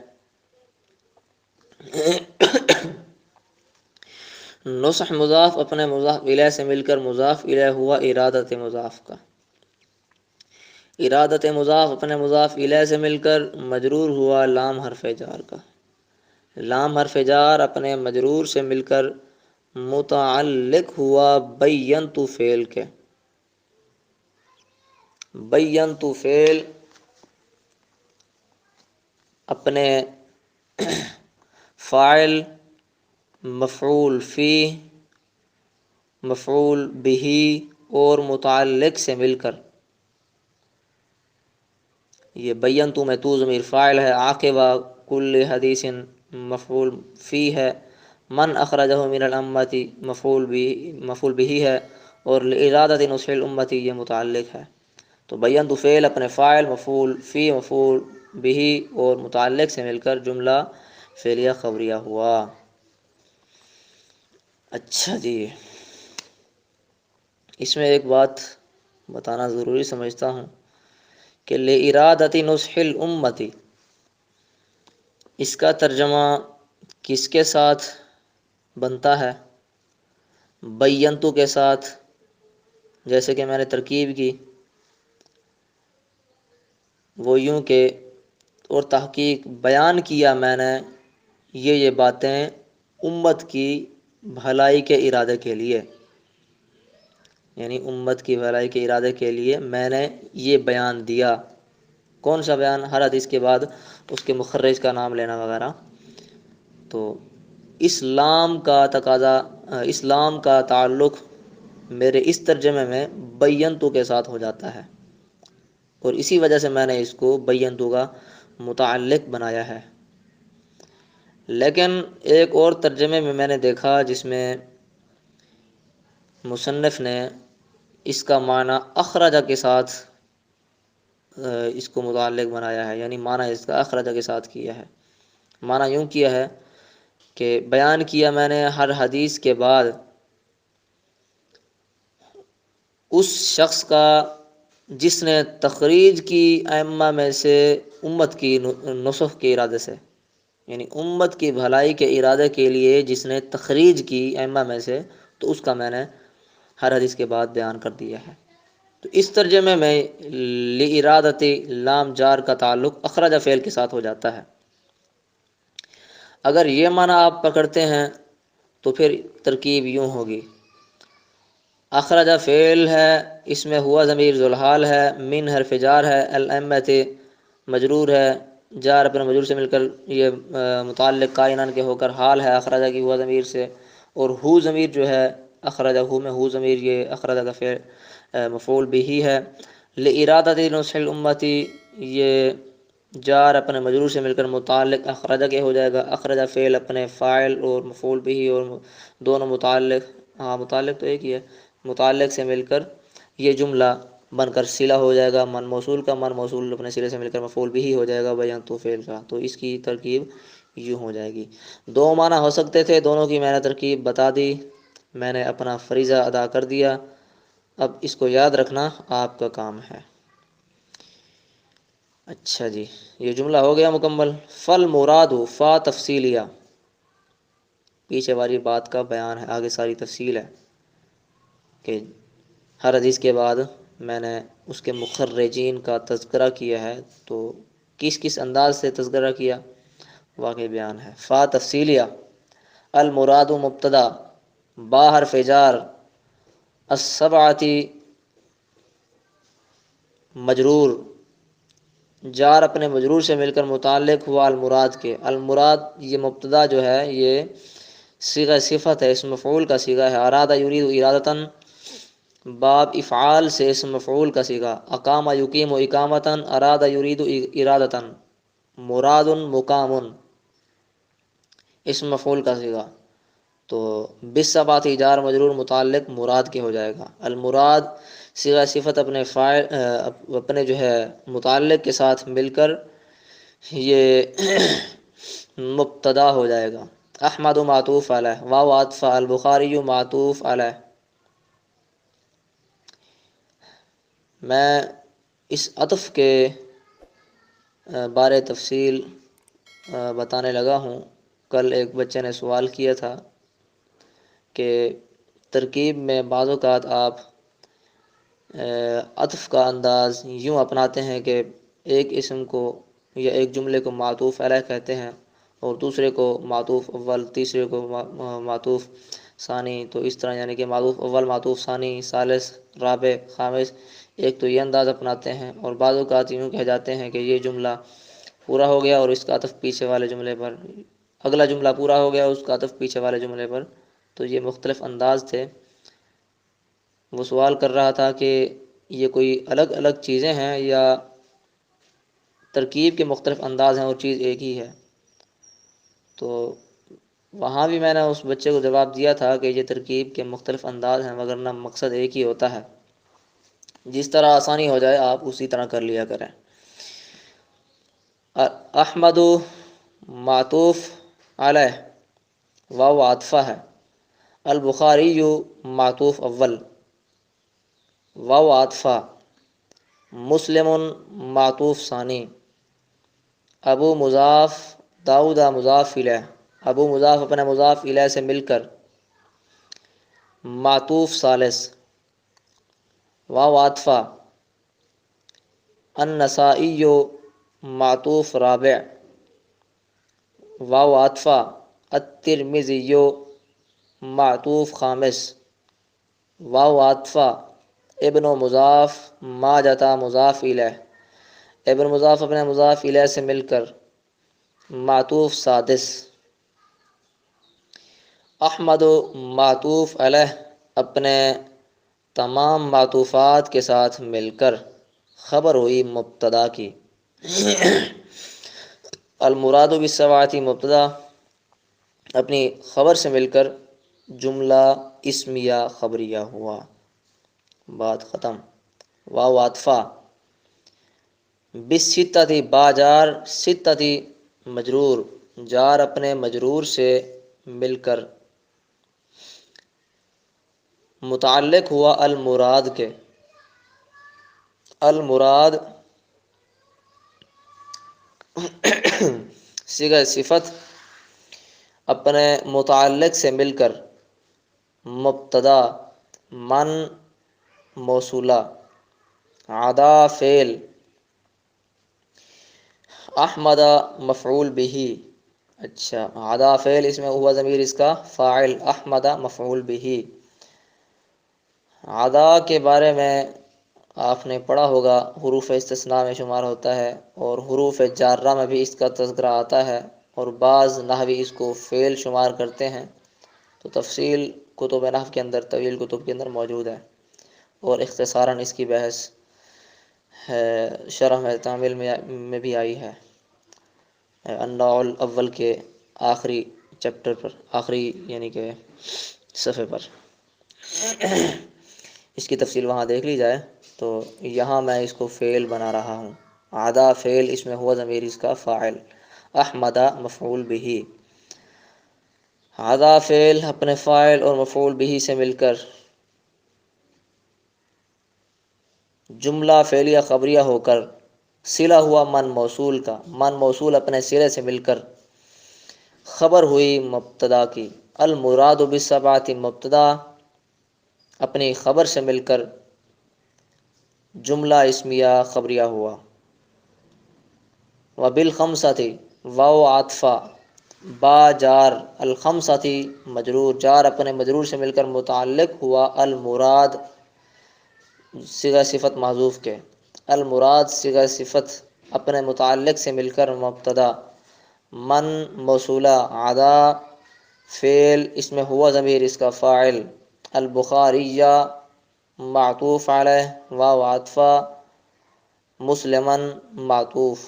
نصح مضاف اپنے مضاف الیہ سے مل کر مضاف الیہ ہوا ارادت مضاف کا، ارادت مضاف اپنے مضاف الیہ سے مل کر مجرور ہوا لام حرف جار کا، لام حرف جار اپنے مجرور سے مل کر متعلق ہوا بینت فعل کے، بینت فعل اپنے فاعل، مفعول فی، مفعول بہ اور متعلق سے مل کر، یہ بینتو میں تو ضمیر فاعل ہے، عاقبہ کل حدیث مفعول فی ہے، من اخرجہ من الامتی مفعول بہ ہے، اور لارادۃ نصح الامتی یہ متعلق ہے۔ تو بینتو فعل اپنے فاعل، مفعول فی، مفعول بہ اور متعلق سے مل کر جملہ فعلیہ خبریہ ہوا۔ اچھا جی، اس میں ایک بات بتانا ضروری سمجھتا ہوں کہ لِإِرَادَةِ نُصْحِ الْأُمَّةِ، اس کا ترجمہ کس کے ساتھ بنتا ہے؟ بینتو کے ساتھ، جیسے کہ میں نے ترکیب کی وہ یوں کہ اور تحقیق بیان کیا میں نے یہ باتیں امت کی بھلائی کے ارادے کے لیے، یعنی امت کی بھلائی کے ارادے کے لیے میں نے یہ بیان دیا۔ کون سا بیان؟ ہر حدیث کے بعد اس کے مخرج کا نام لینا وغیرہ۔ تو اسلام کا تقاضا، اسلام کا تعلق میرے اس ترجمے میں بینتو کے ساتھ ہو جاتا ہے، اور اسی وجہ سے میں نے اس کو بینتو کا متعلق بنایا ہے۔ لیکن ایک اور ترجمے میں نے دیکھا جس میں مصنف نے اس کا معنی اخرجہ کے ساتھ اس کو متعلق بنایا ہے، یعنی معنی اس کا اخرجہ کے ساتھ کیا ہے۔ معنی یوں کیا ہے کہ بیان کیا میں نے ہر حدیث کے بعد اس شخص کا جس نے تخریج کی ائمہ میں سے امت کی نصح کے ارادے سے، یعنی امت کی بھلائی کے ارادے کے لیے جس نے تخریج کی ائمہ میں سے، تو اس کا میں نے ہر حدیث کے بعد بیان کر دیا ہے۔ تو اس ترجمے میں لِإِرَادَةِ لام جار کا تعلق اخرجہ فعل کے ساتھ ہو جاتا ہے۔ اگر یہ معنی آپ پکڑتے ہیں تو پھر ترکیب یوں ہوگی، اخرجہ فعل ہے، اس میں ہوا ضمیر ذوالحال ہے، من حرف جار ہے، الامت مجرور ہے، جار اپنے مجرور سے مل کر یہ متعلق کائنان کے ہو کر حال ہے اخرجہ کی ہوا ضمیر سے، اور ہو ضمیر جو ہے اخرجہ ہو میں ہو ضمیر یہ اخرجہ کا فعل مفعول بہ ہے۔ لِإِرَادَةِ نُصْحِ الْأُمَّةِ یہ جار اپنے مجرور سے مل کر متعلق اخرجہ کے ہو جائے گا، اخرجہ فعل اپنے فاعل اور مفعول بہ اور دونوں متعلق، متعلق تو ایک ہی ہے، متعلق سے مل کر یہ جملہ بن کر صلہ ہو جائے گا، من موصول کا، من موصول اپنے صلے سے مل کر مفعول بہ ہو جائے گا بینتو فعل کا۔ تو اس کی ترکیب یوں ہو جائے گی۔ دو معنی ہو سکتے تھے، دونوں کی میں نے ترکیب بتا دی، میں نے اپنا فریضہ ادا کر دیا۔ اب اس کو یاد رکھنا آپ کا کام ہے۔ اچھا جی، یہ جملہ ہو گیا مکمل۔ فالمراد فا تفصیلیہ، پیچھے والی بات کا بیان ہے، آگے ساری تفصیل ہے کہ ہر حدیث کے بعد میں نے اس کے مخرجین کا تذکرہ کیا ہے، تو کس کس انداز سے تذکرہ کیا واقعی بیان ہے۔ فا تفصیلیہ، المراد مبتدا، با حرف جار، السبعۃ مجرور، جار اپنے مجرور سے مل کر متعلق ہوا المراد کے، المراد یہ مبتدا جو ہے یہ صیغہ صفت ہے، اسم مفعول کا صیغہ ہے۔ ارادہ یرید ارادتاً باب افعال سے اسم مفعول کا صیغہ، اقام یقیم اقامتاً، ارادہ یرید ارادتاً، مراد مقام اسم مفعول کا صیغہ، تو بالسبعۃ جار مجرور متعلق مراد کے ہو جائے گا۔ المراد صیغہ صفت اپنے فاعل اپنے جو ہے متعلق کے ساتھ مل کر یہ مبتدا ہو جائے گا۔ احمد معطوف علیہ، واو عطف، البخاری معطوف علیہ۔ میں اس عطف کے بارے تفصیل بتانے لگا ہوں۔ کل ایک بچے نے سوال کیا تھا کہ ترکیب میں بعض اوقات آپ عطف کا انداز یوں اپناتے ہیں کہ ایک اسم کو یا ایک جملے کو معطوف علیہ کہتے ہیں اور دوسرے کو معطوف اول، تیسرے کو معطوف ثانی، تو اس طرح یعنی کہ معطوف اول، معطوف ثانی، ثالث، رابع، خامس، ایک تو یہ انداز اپناتے ہیں، اور بعض اوقات یوں کہہ جاتے ہیں کہ یہ جملہ پورا ہو گیا اور اس کا عطف پیچھے والے جملے پر، اگلا جملہ پورا ہو گیا اس کا عطف پیچھے والے جملے پر۔ تو یہ مختلف انداز تھے۔ وہ سوال کر رہا تھا کہ یہ کوئی الگ الگ چیزیں ہیں یا ترکیب کے مختلف انداز ہیں اور چیز ایک ہی ہے؟ تو وہاں بھی میں نے اس بچے کو جواب دیا تھا کہ یہ ترکیب کے مختلف انداز ہیں وگرنہ مقصد ایک ہی ہوتا ہے، جس طرح آسانی ہو جائے آپ اسی طرح کر لیا کریں۔ احمد معطوف علیہ واو عاطفہ ہے، البخاری معطوف اول واو عاطفہ، مسلم معطوف ثانی، ابو مضاف داؤد مضاف الیہ، ابو مضاف اپنے مضاف الیہ سے مل کر معطوف ثالث واو عاطفہ، النسائی معطوف رابع واو عاطفہ، الترمذی معطوف خامس واو عاطفہ، ابن مضاف ماجتا مضاف الیہ، ابن مضاف اپنے مضاف الیہ سے مل کر معطوف سادس، احمد معطوف علیہ اپنے تمام معطوفات کے ساتھ مل کر خبر ہوئی مبتدا کی، المراد بالسبعۃ مبتدا اپنی خبر سے مل کر جملہ اسمیہ خبریہ ہوا، بات ختم۔ واو عاطفہ، بالستۃ با جار، ستۃ مجرور، جار اپنے مجرور سے مل کر متعلق ہوا المراد کے، المراد صیغہ صفت اپنے متعلق سے مل کر مبتدا من موصولہ، عدا فعل، احمد مفعول به، اچھا عدا فعل اس میں ہوا ضمیر اس کا فاعل، احمد مفعول به۔ عدا کے بارے میں آپ نے پڑھا ہوگا حروف استثناء میں شمار ہوتا ہے اور حروف جارہ میں بھی اس کا تذکرہ آتا ہے، اور بعض نحوی اس کو فعل شمار کرتے ہیں، تو تفصیل کتب نحو کے اندر، طویل کتب کے اندر موجود ہے، اور اختصاراً اس کی بحث شرح میں تعمیل میں بھی آئی ہے، النوع الاول کے آخری چیپٹر پر، آخری یعنی کہ صفحے پر اس کی تفصیل وہاں دیکھ لی جائے۔ تو یہاں میں اس کو فعل بنا رہا ہوں، عدا فعل اس میں ہوا ضمیر اس کا فاعل، احمد مفعول به، عدا فعل اپنے فاعل اور مفعول به سے مل کر جملہ فعلیہ خبریہ ہو کر صلہ ہوا من موصول کا، من موصول اپنے صلے سے مل کر خبر ہوئی مبتدا کی، المراد بالسبعۃ مبتدا اپنی خبر سے مل کر جملہ اسمیہ خبریہ ہوا، وبالخمسۃ واو عاطفہ، با جار، الخمسۃ مجرور، جار اپنے مجرور سے مل کر متعلق ہوا المراد صیغہ صفت محذوف کے، المراد صیغہ صفت اپنے متعلق سے مل کر مبتدا، من موصولہ، عدا فعل اس میں ہوا ضمیر اس کا فاعل، البخاریہ معطوف علیہ واو عاطفہ، مسلمن معطوف،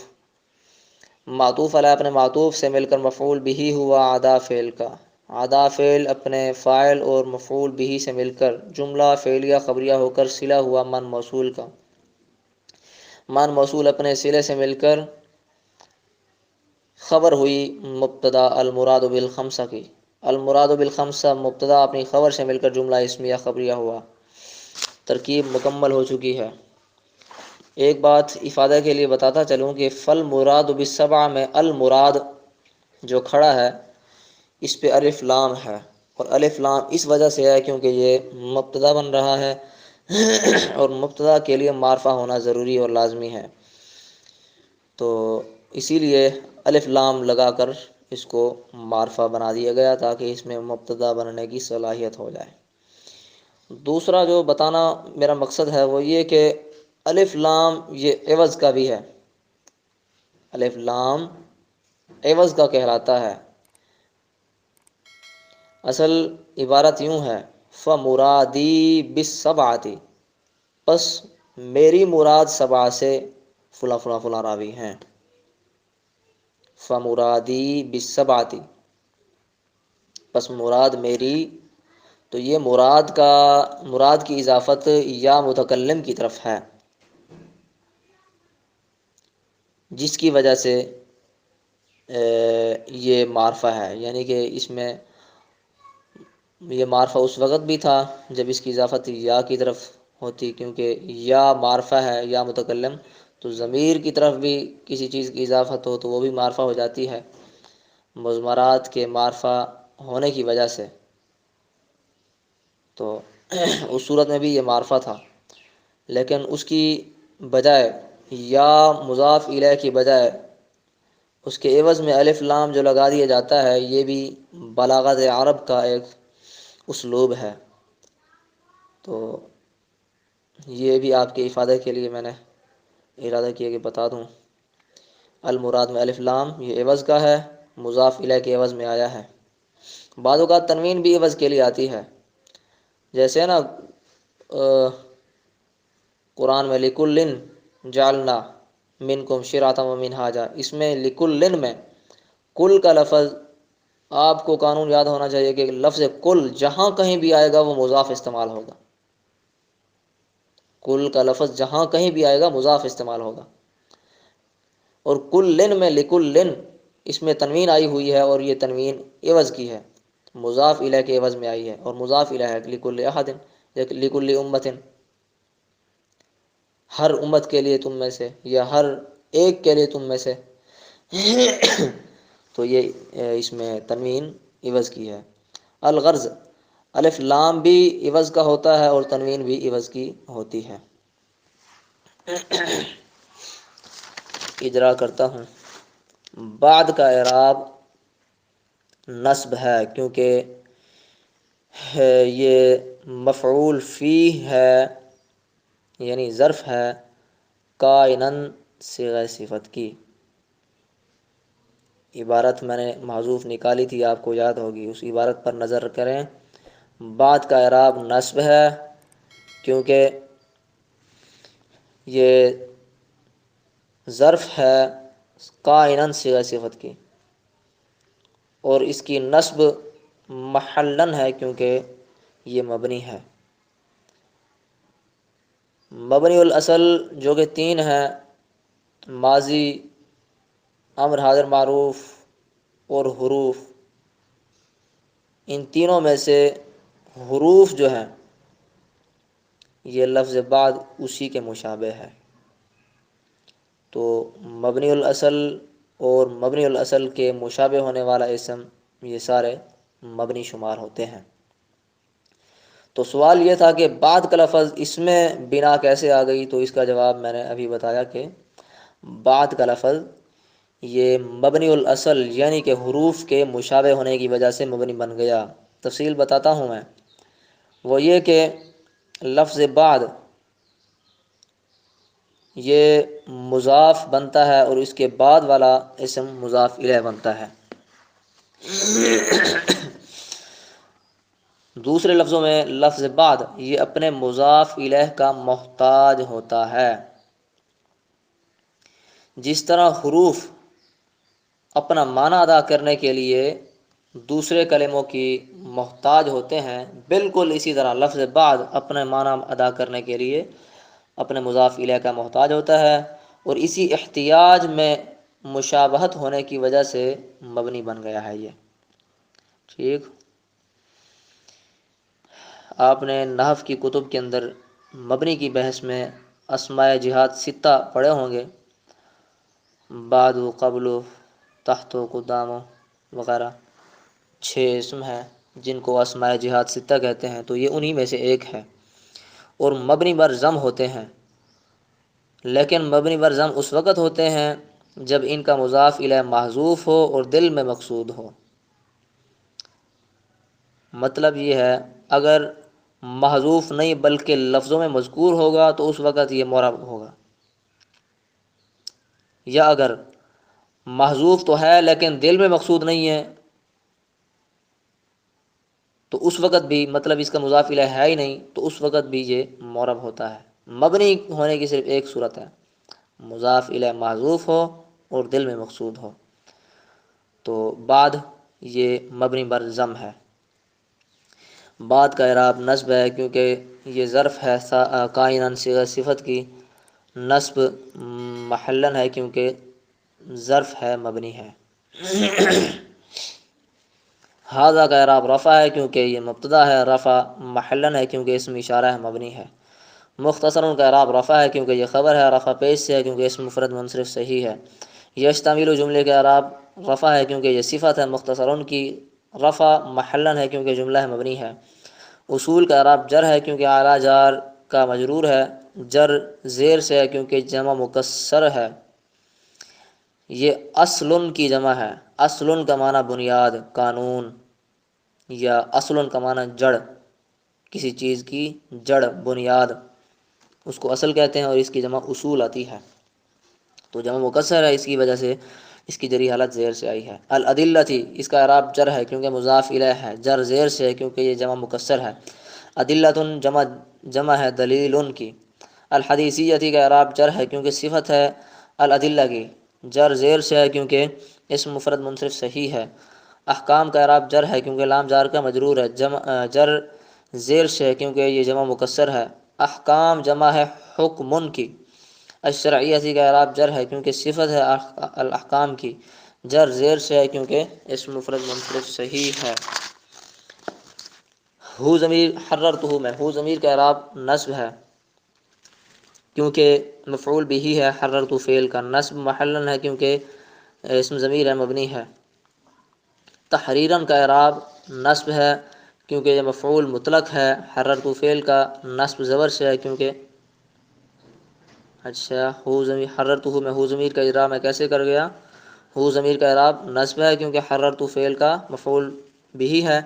معطوف علیہ اپنے معطوف سے مل کر مفعول به ہوا عدا فعل کا، عدا فعل اپنے فاعل اور مفعول به سے مل کر جملہ فعلیہ خبریہ ہو کر صلہ ہوا من موصول کا، من موصول اپنے صلے سے مل کر خبر ہوئی مبتدا المراد بالخمسہ کی، المراد بالخمسہ مبتدا اپنی خبر سے مل کر جملہ اسمیہ خبریہ ہوا۔ ترکیب مکمل ہو چکی ہے۔ ایک بات افادہ کے لیے بتاتا چلوں کہ فل مراد بالسبع میں المراد جو کھڑا ہے اس پہ الف لام ہے، اور الف لام اس وجہ سے ہے کیونکہ یہ مبتدا بن رہا ہے اور مبتدا کے لیے معرفہ ہونا ضروری اور لازمی ہے، تو اسی لیے الف لام لگا کر اس کو معرفہ بنا دیا گیا تاکہ اس میں مبتدا بننے کی صلاحیت ہو جائے۔ دوسرا جو بتانا میرا مقصد ہے وہ یہ کہ الف لام یہ عوض کا بھی ہے، الف لام عوض کا کہلاتا ہے۔ اصل عبارت یوں ہے فَمُرَادِي بِالسَّبْعَةِ، پس میری مراد سبع سے فلاں فلاں فلاں راوی ہیں۔ فَمُرَادِي بِالسَّبْعَةِ، پس مراد میری، تو یہ مراد کی اضافت یا متکلم کی طرف ہے، جس کی وجہ سے یہ معرفہ ہے، یعنی کہ اس میں یہ معرفہ اس وقت بھی تھا جب اس کی اضافت یا کی طرف ہوتی، کیونکہ یا معرفہ ہے یا متکلم، تو ضمیر کی طرف بھی کسی چیز کی اضافت ہو تو وہ بھی معرفہ ہو جاتی ہے مضمرات کے معرفہ ہونے کی وجہ سے، تو اس صورت میں بھی یہ معرفہ تھا، لیکن اس کی بجائے یا مضاف الیہ کی بجائے اس کے عوض میں الف لام جو لگا دیا جاتا ہے، یہ بھی بلاغت عرب کا ایک اسلوب ہے، تو یہ بھی آپ کے افادے کے لیے میں نے ارادہ کیا کہ بتا دوں۔ المراد میں الف لام یہ عوض کا ہے، مضاف الیہ کے عوض میں آیا ہے۔ بعض اوقات تنوین بھی عوض کے لیے آتی ہے، جیسے نا قرآن میں لِکُلٍّ جعلنا منکم شرعۃ ومنہاجا، اس میں لِکُلٍّ میں کل کا لفظ آپ کو قانون یاد ہونا چاہیے کہ لفظ کل جہاں کہیں بھی آئے گا وہ مضاف استعمال ہوگا، کل کا لفظ جہاں کہیں بھی آئے گا مضاف استعمال ہوگا، اور کلن میں لکلن اس میں تنوین آئی ہوئی ہے، اور یہ تنوین عوض کی ہے، مضاف الیہ کے عوض میں آئی ہے، اور مضاف الیہ ہے لکل احد، لکل امت، ہر امت کے لیے تم میں سے، یا ہر ایک کے لیے تم میں سے تو یہ اس میں تنوین عوض کی ہے۔ الغرض الف لام بھی عوض کا ہوتا ہے اور تنوین بھی عوض کی ہوتی ہے۔ اجرا کرتا ہوں۔ بعد کا اعراب نصب ہے کیونکہ یہ مفعول فی ہے، یعنی ظرف ہے کائناً صیغہ صفت کی۔ عبارت میں نے محذوف نکالی تھی، آپ کو یاد ہوگی، اس عبارت پر نظر کریں۔ بعد کا اعراب نصب ہے کیونکہ یہ ظرف ہے کائناً صیغہ صفت کی، اور اس کی نصب محلاً ہے کیونکہ یہ مبنی ہے۔ مبنی الاصل جو کہ تین ہیں، ماضی، امر حاضر معروف اور حروف، ان تینوں میں سے حروف جو ہیں یہ لفظ بعد اسی کے مشابہ ہے، تو مبنی الاصل اور مبنی الاصل کے مشابہ ہونے والا اسم یہ سارے مبنی شمار ہوتے ہیں۔ تو سوال یہ تھا کہ بعد کا لفظ اس میں بنا کیسے آ گئی، تو اس کا جواب میں نے ابھی بتایا کہ بعد کا لفظ یہ مبنی الاصل یعنی کہ حروف کے مشابہ ہونے کی وجہ سے مبنی بن گیا۔ تفصیل بتاتا ہوں میں، وہ یہ کہ لفظ بعد یہ مضاف بنتا ہے اور اس کے بعد والا اسم مضاف الیہ بنتا ہے۔ دوسرے لفظوں میں لفظ بعد یہ اپنے مضاف الیہ کا محتاج ہوتا ہے، جس طرح حروف اپنا معنی ادا کرنے کے لیے دوسرے کلموں کی محتاج ہوتے ہیں، بالکل اسی طرح لفظ بعد اپنے معنی ادا کرنے کے لیے اپنے مضاف الیہ کا محتاج ہوتا ہے، اور اسی احتیاج میں مشابہت ہونے کی وجہ سے مبنی بن گیا ہے یہ۔ ٹھیک، آپ نے نحو کی کتب کے اندر مبنی کی بحث میں اسماء جہاد ستہ پڑھے ہوں گے، بعد و قبل و تحت و قدام وغیرہ 6 اسم ہیں جن کو اسماء جہاد ستہ کہتے ہیں، تو یہ انہی میں سے ایک ہے، اور مبنی بر ضم ہوتے ہیں، لیکن مبنی بر ضم اس وقت ہوتے ہیں جب ان کا مضاف الیہ محذوف ہو اور دل میں مقصود ہو۔ مطلب یہ ہے اگر محذوف نہیں بلکہ لفظوں میں مذکور ہوگا تو اس وقت یہ معرب ہوگا، یا اگر محذوف تو ہے لیکن دل میں مقصود نہیں ہے تو اس وقت بھی، مطلب اس کا مضاف الیہ ہے ہی نہیں، تو اس وقت بھی یہ معرب ہوتا ہے۔ مبنی ہونے کی صرف ایک صورت ہے، مضاف الیہ محذوف ہو اور دل میں مقصود ہو، تو بعد یہ مبنی بر ضم ہے۔ بعد کا اعراب نصب ہے کیونکہ یہ ظرف ہے کائناً صیغہ صفت کی، نصب محلن ہے کیونکہ ظرف ہے مبنی ہے۔ ھذا کا اعراب رفع ہے کیونکہ یہ مبتدا ہے، رفع محلن ہے کیونکہ اسم اشارہ ہے مبنی ہے۔ مختصر کا اعراب رفع ہے کیونکہ یہ خبر ہے، رفع پیش سے ہے کیونکہ اسم مفرد منصرف صحیح ہے۔ یشتمل جملے کا اعراب رفع ہے کیونکہ یہ صفت ہے مختصر کی، رفع محلن ہے کیونکہ جملہ ہے مبنی ہے۔ اصول کا اعراب جر ہے کیونکہ اعلی جار کا مجرور ہے، جر زیر سے ہے کیونکہ جمع مکسر ہے۔ یہ اصل کی جمع ہے، اصل کا معنی بنیاد، قانون، یا اصل کا معنی جڑ، کسی چیز کی جڑ، بنیاد، اس کو اصل کہتے ہیں، اور اس کی جمع اصول آتی ہے، تو جمع مکسر ہے، اس کی وجہ سے اس کی جری حالت زیر سے آئی ہے۔ الادلتی اس کا اعراب جر ہے کیونکہ مضاف الیہ ہے، جر زیر سے ہے کیونکہ یہ جمع مکسر ہے۔ ادلتن جمع ہے دلیل کی۔ الحدیثیتی کا اعراب جر ہے کیونکہ صفت ہے الادلہ کی، جر زیر سے ہے کیونکہ اسم مفرد منصرف صحیح ہے۔ احکام کا اعراب جر ہے کیونکہ لام جار کا مجرور ہے، جر زیر سے ہے کیونکہ یہ جمع مکسر ہے۔ احکام جمع ہے حکمن کی۔ الشرعیتی کا اعراب جر ہے کیونکہ صفت ہے الاحکام کی، جر زیر سے ہے کیونکہ اسم مفرد منصرف صحیح ہے۔ ہو ضمیر حررتہ میں، ہو ضمیر کا اعراب نصب ہے کیونکہ مفعول بھی ہے، حررتہ فعل کا، نصب محلن ہے کیونکہ اسم ضمیر ہے مبنی ہے۔ تحریراً کا اعراب نصب ہے کیونکہ یہ مفعول مطلق ہے، حررتہ فعل کا، نصب زبر سے ہے کیونکہ ہو ضمیر حررتہ میں ہو ضمیر کا اعراب میں کیسے کر گیا؟ ہو ضمیر کا اعراب نصب ہے کیونکہ حررتہ فعل کا مفعول بھی ہے،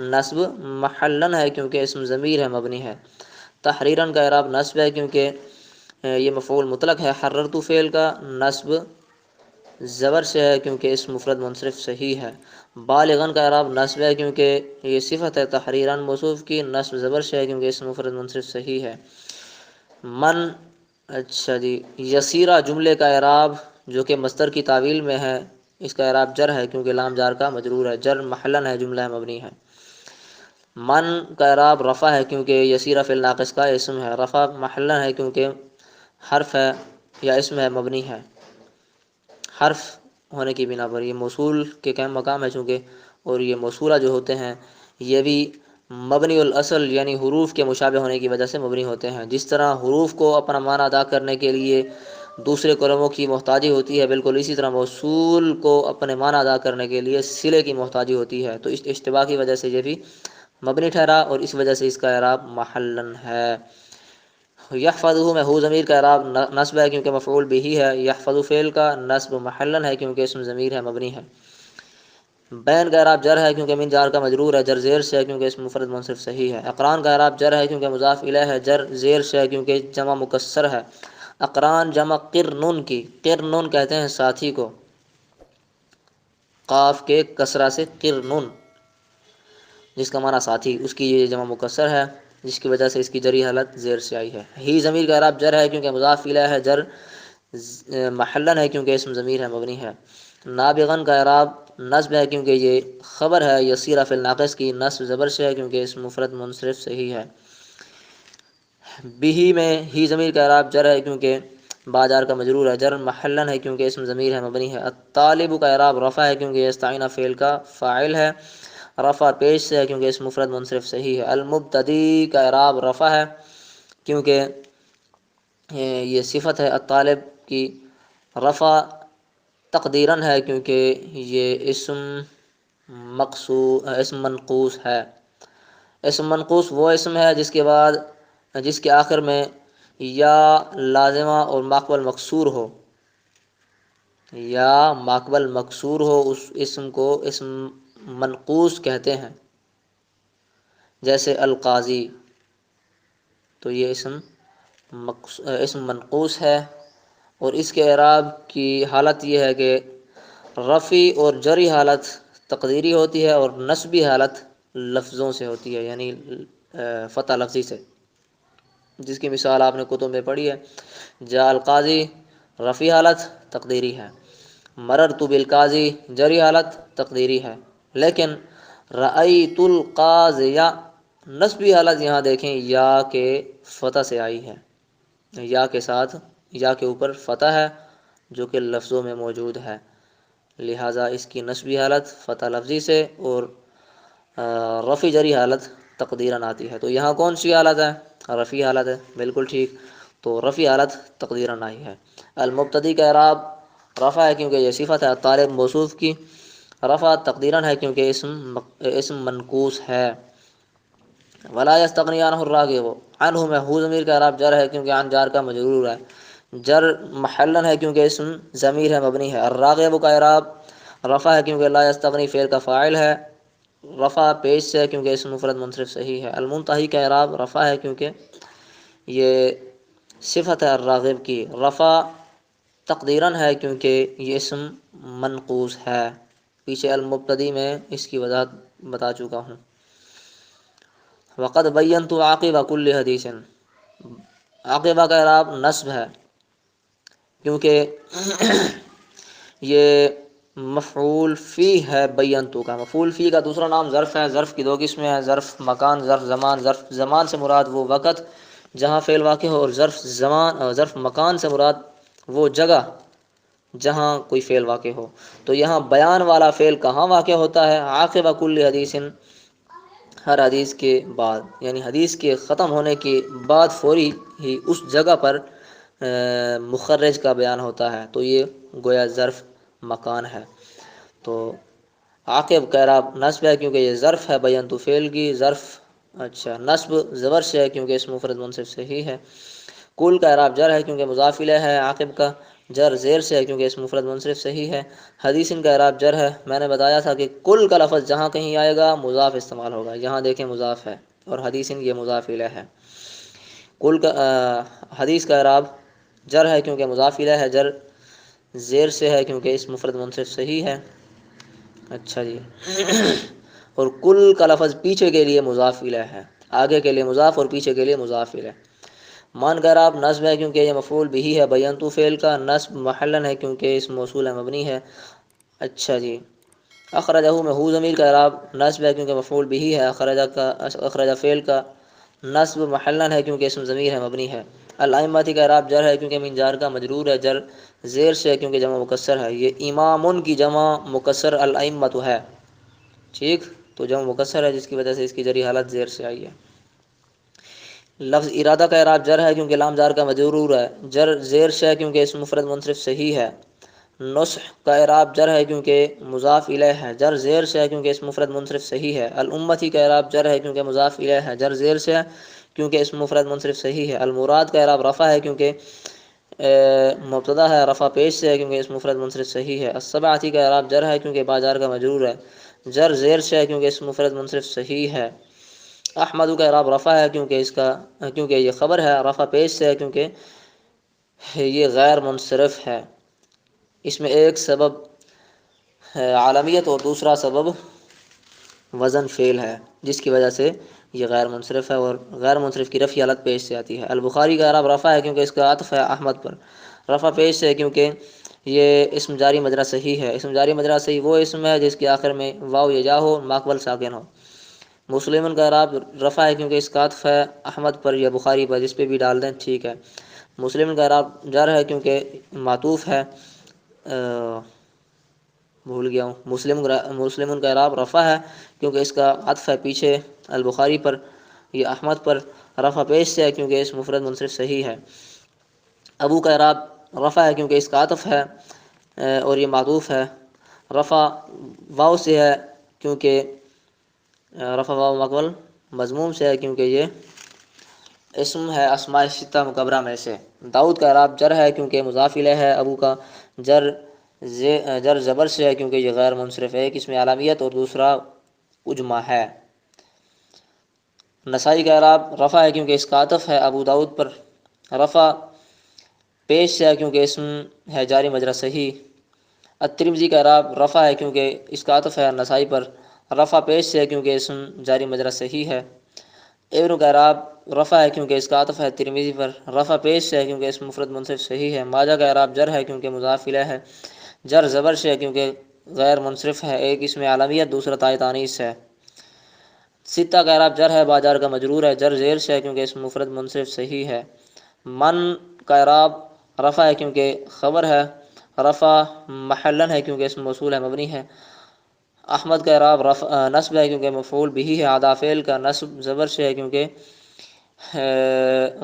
نصب محلن ہے کیونکہ اسم ضمیر ہے مبنی ہے۔ تحریراً کا اعراب نصب ہے کیونکہ یہ مفعول مطلق ہے، حررتہ فعل کا، نصب زبر سے ہے کیونکہ اسم مفرد منصرف صحیح ہے۔ بالغاً کا اعراب نصب ہے کیونکہ یہ صفت ہے تحریراً موصوف کی، نصب زبر سے ہے کیونکہ اسم مفرد منصرف صحیح ہے۔ من یسیرہ جملے کا اعراب جو کہ مصدر کی تعویل میں ہے، اس کا اعراب جر ہے کیونکہ لام جار کا مجرور ہے، جر محلن ہے، جملہ ہے مبنی ہے۔ من کا اعراب رفع ہے کیونکہ یسیرہ فعل ناقص کا اسم ہے، رفع محلن ہے کیونکہ حرف ہے یا اسم ہے مبنی ہے، حرف ہونے کی بنا پر یہ موصول کے قائم مقام ہے چونکہ، اور یہ موصولہ جو ہوتے ہیں یہ بھی مبنی الاصل یعنی حروف کے مشابہ ہونے کی وجہ سے مبنی ہوتے ہیں۔ جس طرح حروف کو اپنا معنی ادا کرنے کے لیے دوسرے کلموں کی محتاجی ہوتی ہے، بالکل اسی طرح موصول کو اپنے معنی ادا کرنے کے لیے صلے کی محتاجی ہوتی ہے، تو اس اشتباہ کی وجہ سے یہ بھی مبنی ٹھہرا اور اس وجہ سے اس کا اعراب محلن ہے۔ یحفظہ میں ہو ضمیر کا اعراب نصب ہے کیونکہ مفعول بھی ہے، یحفظ فعل کا، نصب محلن ہے کیونکہ اسم ضمیر ہے مبنی ہے۔ بین کا اعراب جر ہے کیونکہ من جار کا مجرور ہے، جر زیر سے ہے کیونکہ اسم مفرد منصرف صحیح ہے۔ اقران کا اعراب جر ہے کیونکہ مضاف الیہ ہے، جر زیر سے ہے کیونکہ جمع مکسر ہے۔ اقران جمع قرنن کی، قرنن کہتے ہیں ساتھی کو، قاف کے کسرہ سے قرنن، جس کا معنی ساتھی، اس کی یہ جمع مکسر ہے جس کی وجہ سے اس کی جری حالت زیر سے آئی ہے۔ ہی ضمیر کا اعراب جر ہے کیونکہ مضاف الیہ ہے، جر محلن ہے کیونکہ اسم ضمیر ہے مبنی ہے۔ نابغن کا اعراب نصب ہے کیونکہ یہ خبر ہے یسیرہ فعل ناقص کی، نصب زبر سے ہے کیونکہ اسم مفرد منصرف صحیح ہے۔ بھی میں ہی ضمیر کا اعراب جر ہے کیونکہ باجار کا مجرور ہے، جر محلن ہے کیونکہ اسم ضمیر ہے مبنی ہے۔ الطالب کا اعراب رفع ہے کیونکہ یستعین فعل کا فاعل ہے، رفع پیش سے ہے کیونکہ اسم مفرد منصرف صحیح ہے۔ المبتدی کا اعراب رفع ہے کیونکہ یہ صفت ہے الطالب کی، رفع تقدیراً ہے کیونکہ یہ اسم منقوص ہے۔ اسم منقوص وہ اسم ہے جس کے آخر میں یا لازمہ اور ماقبل مکسور ہو، یا ماقبل مکسور ہو، اس اسم کو اسم منقوص کہتے ہیں۔ جیسے القاضی، تو یہ اسم منقوص ہے، اور اس کے اعراب کی حالت یہ ہے کہ رفعی اور جری حالت تقدیری ہوتی ہے، اور نصبی حالت لفظوں سے ہوتی ہے، یعنی فتح لفظی سے، جس کی مثال آپ نے کتب میں پڑھی ہے۔ جاء القاضی رفعی حالت تقدیری ہے، مررت بالقاضی جری حالت تقدیری ہے، لیکن رأیت القاضی نصبی حالت یہاں دیکھیں یا کے فتح سے آئی ہے، یا کے ساتھ، یا کے اوپر فتح ہے جو کہ لفظوں میں موجود ہے، لہٰذا اس کی نصبی حالت فتح لفظی سے اور رفع جری حالت تقدیراً آتی ہے۔ تو یہاں کون سی حالت ہے؟ رفعی حالت ہے، بالکل ٹھیک، تو رفعی حالت تقدیراً آئی ہے۔ المبتدی کا اعراب رفع ہے کیونکہ یہ صفت ہے طالب موصوف کی، رفع تقدیراً ہے کیونکہ اسم منقوص ہے۔ ولا یستغنی عنہ الراغب، عنہ میں ہو ضمیر کا اعراب جر ہے کیونکہ عن جار کا مجرور ہے، جر محلن ہے کیونکہ اسم ضمیر ہے مبنی ہے۔ الراغب کا اعراب رفع ہے کیونکہ لا یستغنی فعل کا فاعل ہے، رفع پیش سے ہے کیونکہ اسم مفرد منصرف صحیح ہے۔ المنتہی کا اعراب رفع ہے کیونکہ یہ صفت ہے الراغب کی، رفع تقدیراً ہے کیونکہ یہ اسم منقوص ہے۔ پیچھے المبتدی میں اس کی وضاحت بتا چکا ہوں۔ وقد بینت عاقبہ کل حدیث، عاقبہ کا اعراب نصب ہے کیونکہ یہ مفعول فی ہے بینتو کا، مفعول فی کا دوسرا نام ظرف ہے، ظرف کی دو قسمیں ہیں، ظرف مکان، ظرف زمان۔ ظرف زمان سے مراد وہ وقت جہاں فعل واقع ہو، اور ظرف مکان سے مراد وہ جگہ جہاں کوئی فعل واقع ہو۔ تو یہاں بیان والا فعل کہاں واقع ہوتا ہے؟ عاقبہ کل حدیث، ہر حدیث کے بعد، یعنی حدیث کے ختم ہونے کے بعد فوری ہی اس جگہ پر مخرج کا بیان ہوتا ہے، تو یہ گویا ظرف مکان ہے۔ تو عاقب کا اعراب نصب ہے کیونکہ یہ ظرف ہے بینتو فعل کی، ظرف اچھا نصب زبر سے ہے کیونکہ اسم مفرد منصرف صحیح ہے۔ کل کا اعراب جر ہے کیونکہ مضاف الیہ ہے، عاقب کا جر زیر سے ہے کیونکہ اسم مفرد منصرف صحیح ہے۔ حدیث کا اعراب جر ہے، میں نے بتایا تھا کہ کل کا لفظ جہاں کہیں آئے گا مضاف استعمال ہوگا، یہاں دیکھیں مضاف ہے، اور حدیث یہ مضاف الیہ ہے۔ کل کا حدیث کا اعراب جر ہے کیونکہ مضاف الیہ ہے، جر زیر سے ہے کیونکہ اسم مفرد منصرف صحیح ہے۔ اچھا جی، اور کل کا لفظ پیچھے کے لیے مضاف الیہ ہے، آگے کے لیے مضاف اور پیچھے کے لیے مضاف الیہ۔ مان کا اعراب نصب ہے کیونکہ یہ مفعول بہ ہے بینتو فعل کا، نصب محلن ہے کیونکہ اسم موصول ہے مبنی ہے۔ اچھا جی، اخرجہ میں ہو ضمیر کا اعراب نصب ہے کیونکہ مفعول بہ ہے، اخرجہ فعل کا نصب محلن ہے کیونکہ اسم ضمیر ہے مبنی ہے۔ الائمہ کا اعراب جر ہے کیونکہ من جار کا مجرور ہے، جر زیر سے ہے کیونکہ جمع مکسر ہے۔ یہ امام کی جمع مکسر الائمہ ہے، ٹھیک، تو جمع مکسر ہے جس کی وجہ سے اس کی جری حالت زیر سے آئی ہے۔ لفظ ارادہ کا اعراب جر ہے کیونکہ لام جار کا مجرور ہے، جر زیر سے ہے کیونکہ اسم مفرد منصرف صحیح ہے۔ نصح کا اعراب جر ہے کیونکہ مضاف الیہ ہے، جر زیر سے ہے کیونکہ اسم مفرد منصرف صحیح ہے۔ الامتی کا اعراب جر ہے کیونکہ مضاف الیہ ہے، جر زیر سے ہے کیونکہ اسم مفرد منصرف صحیح ہے۔ المراد کا اعراب رفع ہے کیونکہ مبتدا ہے، رفع پیش سے ہے کیونکہ اسم مفرد منصرف صحیح ہے۔ السبعۃ کا اعراب جر ہے کیونکہ با جار کا مجرور ہے، جر زیر سے ہے کیونکہ اسم مفرد منصرف صحیح ہے۔ احمد کا اعراب رفع ہے کیونکہ یہ خبر ہے، رفع پیش سے ہے کیونکہ یہ غیر منصرف ہے۔ اس میں ایک سبب عالمیت اور دوسرا سبب وزن فعل ہے، جس کی وجہ سے یہ غیر منصرف ہے، اور غیر منصرف کی رفعی حالت پیش سے آتی ہے۔ البخاری کا اعراب رفع ہے کیونکہ اس کا عطف ہے احمد پر، رفع پیش سے ہے کیونکہ یہ اسم جاری مجرا صحیح ہے۔ اسم جاری مجرا صحیح وہ اسم ہے جس کے آخر میں واو یا یا ہو، ماقبل ساکن ہو۔ مسلم کا اعراب رفع ہے کیونکہ اس کا عطف ہے احمد پر یا بخاری پر، جس پہ بھی ڈال دیں ٹھیک ہے۔ مسلم کا اعراب جر ہے کیونکہ معطوف ہے، بھول گیا ہوں، مسلم کا اعراب رفع ہے کیونکہ اس کا عطف ہے پیچھے البخاری پر، یہ احمد پر، رفع پیش سے ہے کیونکہ اس مفرد منصرف صحیح ہے۔ ابو کا اعراب رفع ہے کیونکہ اس کا عطف ہے اور یہ معطوف ہے۔ رفع واو سے ہے کیونکہ رفع واو مقبل مضموم سے ہے کیونکہ یہ اسم ہے اسماء ستہ مکبرہ میں سے۔ داؤد کا اعراب جر ہے کیونکہ مضاف الیہ ہے۔ ابو کا جر زبر سے ہے کیونکہ یہ غیر منصرف ہے، ایک اس میں علامت اور دوسرا اجمہ ہے۔ نسائی کا اعراب رفع ہے کیونکہ اس کا عطف ہے ابو داؤد پر۔ رفع پیش سے ہے کیونکہ اسم ہے جاری مجرا صحیح۔ الترمذی کا اعراب رفع ہے کیونکہ اس کا عطف ہے نسائی پر۔ رفع پیش سے ہے کیونکہ اسم جاری مجرا صحیح ہے۔ ابن کا اعراب رفع ہے کیونکہ اس کا عطف ہے ترمذی پر۔ رفع پیش سے ہے کیونکہ اسم مفرد منصرف صحیح ہے۔ ماجہ کا اعراب جر ہے کیونکہ مضاف الیہ ہے۔ جر زبر سے ہے کیونکہ غیر منصرف ہے، ایک اس میں علامت دوسرا تائے تانیث ہے۔ ستہ کا اعراب جر ہے باجار کا مجرور ہے۔ جر زیر سے ہے کیونکہ اسم مفرد منصرف صحیح ہے۔ من کا اعراب رفع ہے کیونکہ خبر ہے۔ رفع محلن ہے کیونکہ اسم موصول ہے مبنی ہے۔ احمد کا اعراب نصب ہے کیونکہ مفعول بھی ہے۔ ادا فعل کا نصب زبر سے ہے کیونکہ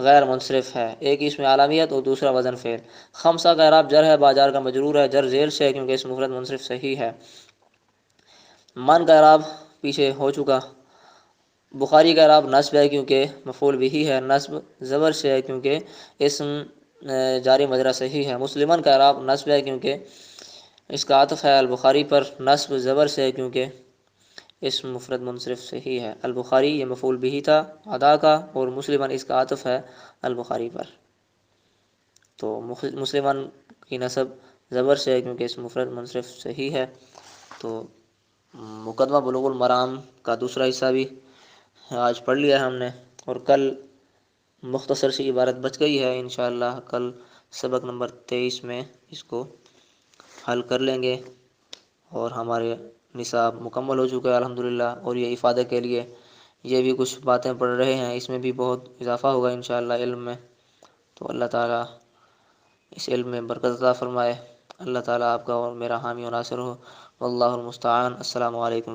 غیر منصرف ہے، ایک اس میں علامت اور دوسرا وزن فعل۔ خمسہ کا اعراب جر ہے باجار کا مجرور ہے۔ جر زیر سے ہے کیونکہ اسم مفرد منصرف صحیح ہے۔ من کا اعراب پیچھے ہو چکا۔ بخاری کا اعراب نصب ہے کیونکہ مفعول بھی ہے۔ نصب زبر سے ہے کیونکہ اسم جاری مجرا صحیح ہے۔ مسلمن کا اعراب نصب ہے کیونکہ اس کا عطف ہے البخاری پر۔ نصب زبر سے ہے کیونکہ اسم مفرد منصرف صحیح ہے۔ البخاری یہ مفعول بھی تھا ادا کا، اور مسلمن اس کا عطف ہے البخاری پر، تو مسلمن کی نصب زبر سے ہے کیونکہ اسم مفرد منصرف صحیح ہے۔ تو مقدمہ بلوغ المرام کا دوسرا حصہ بھی آج پڑھ لیا ہم نے، اور کل مختصر سی عبارت بچ گئی ہے، انشاءاللہ کل سبق نمبر 23 میں اس کو حل کر لیں گے، اور ہمارے نصاب مکمل ہو چکا ہے الحمدللہ۔ اور یہ افادہ کے لیے یہ بھی کچھ باتیں پڑھ رہے ہیں، اس میں بھی بہت اضافہ ہوگا انشاءاللہ علم میں، تو اللہ تعالیٰ اس علم میں برکت عطا فرمائے۔ اللہ تعالیٰ آپ کا اور میرا حامی و ناصر ہو، واللہ المستعان۔ السلام علیکم۔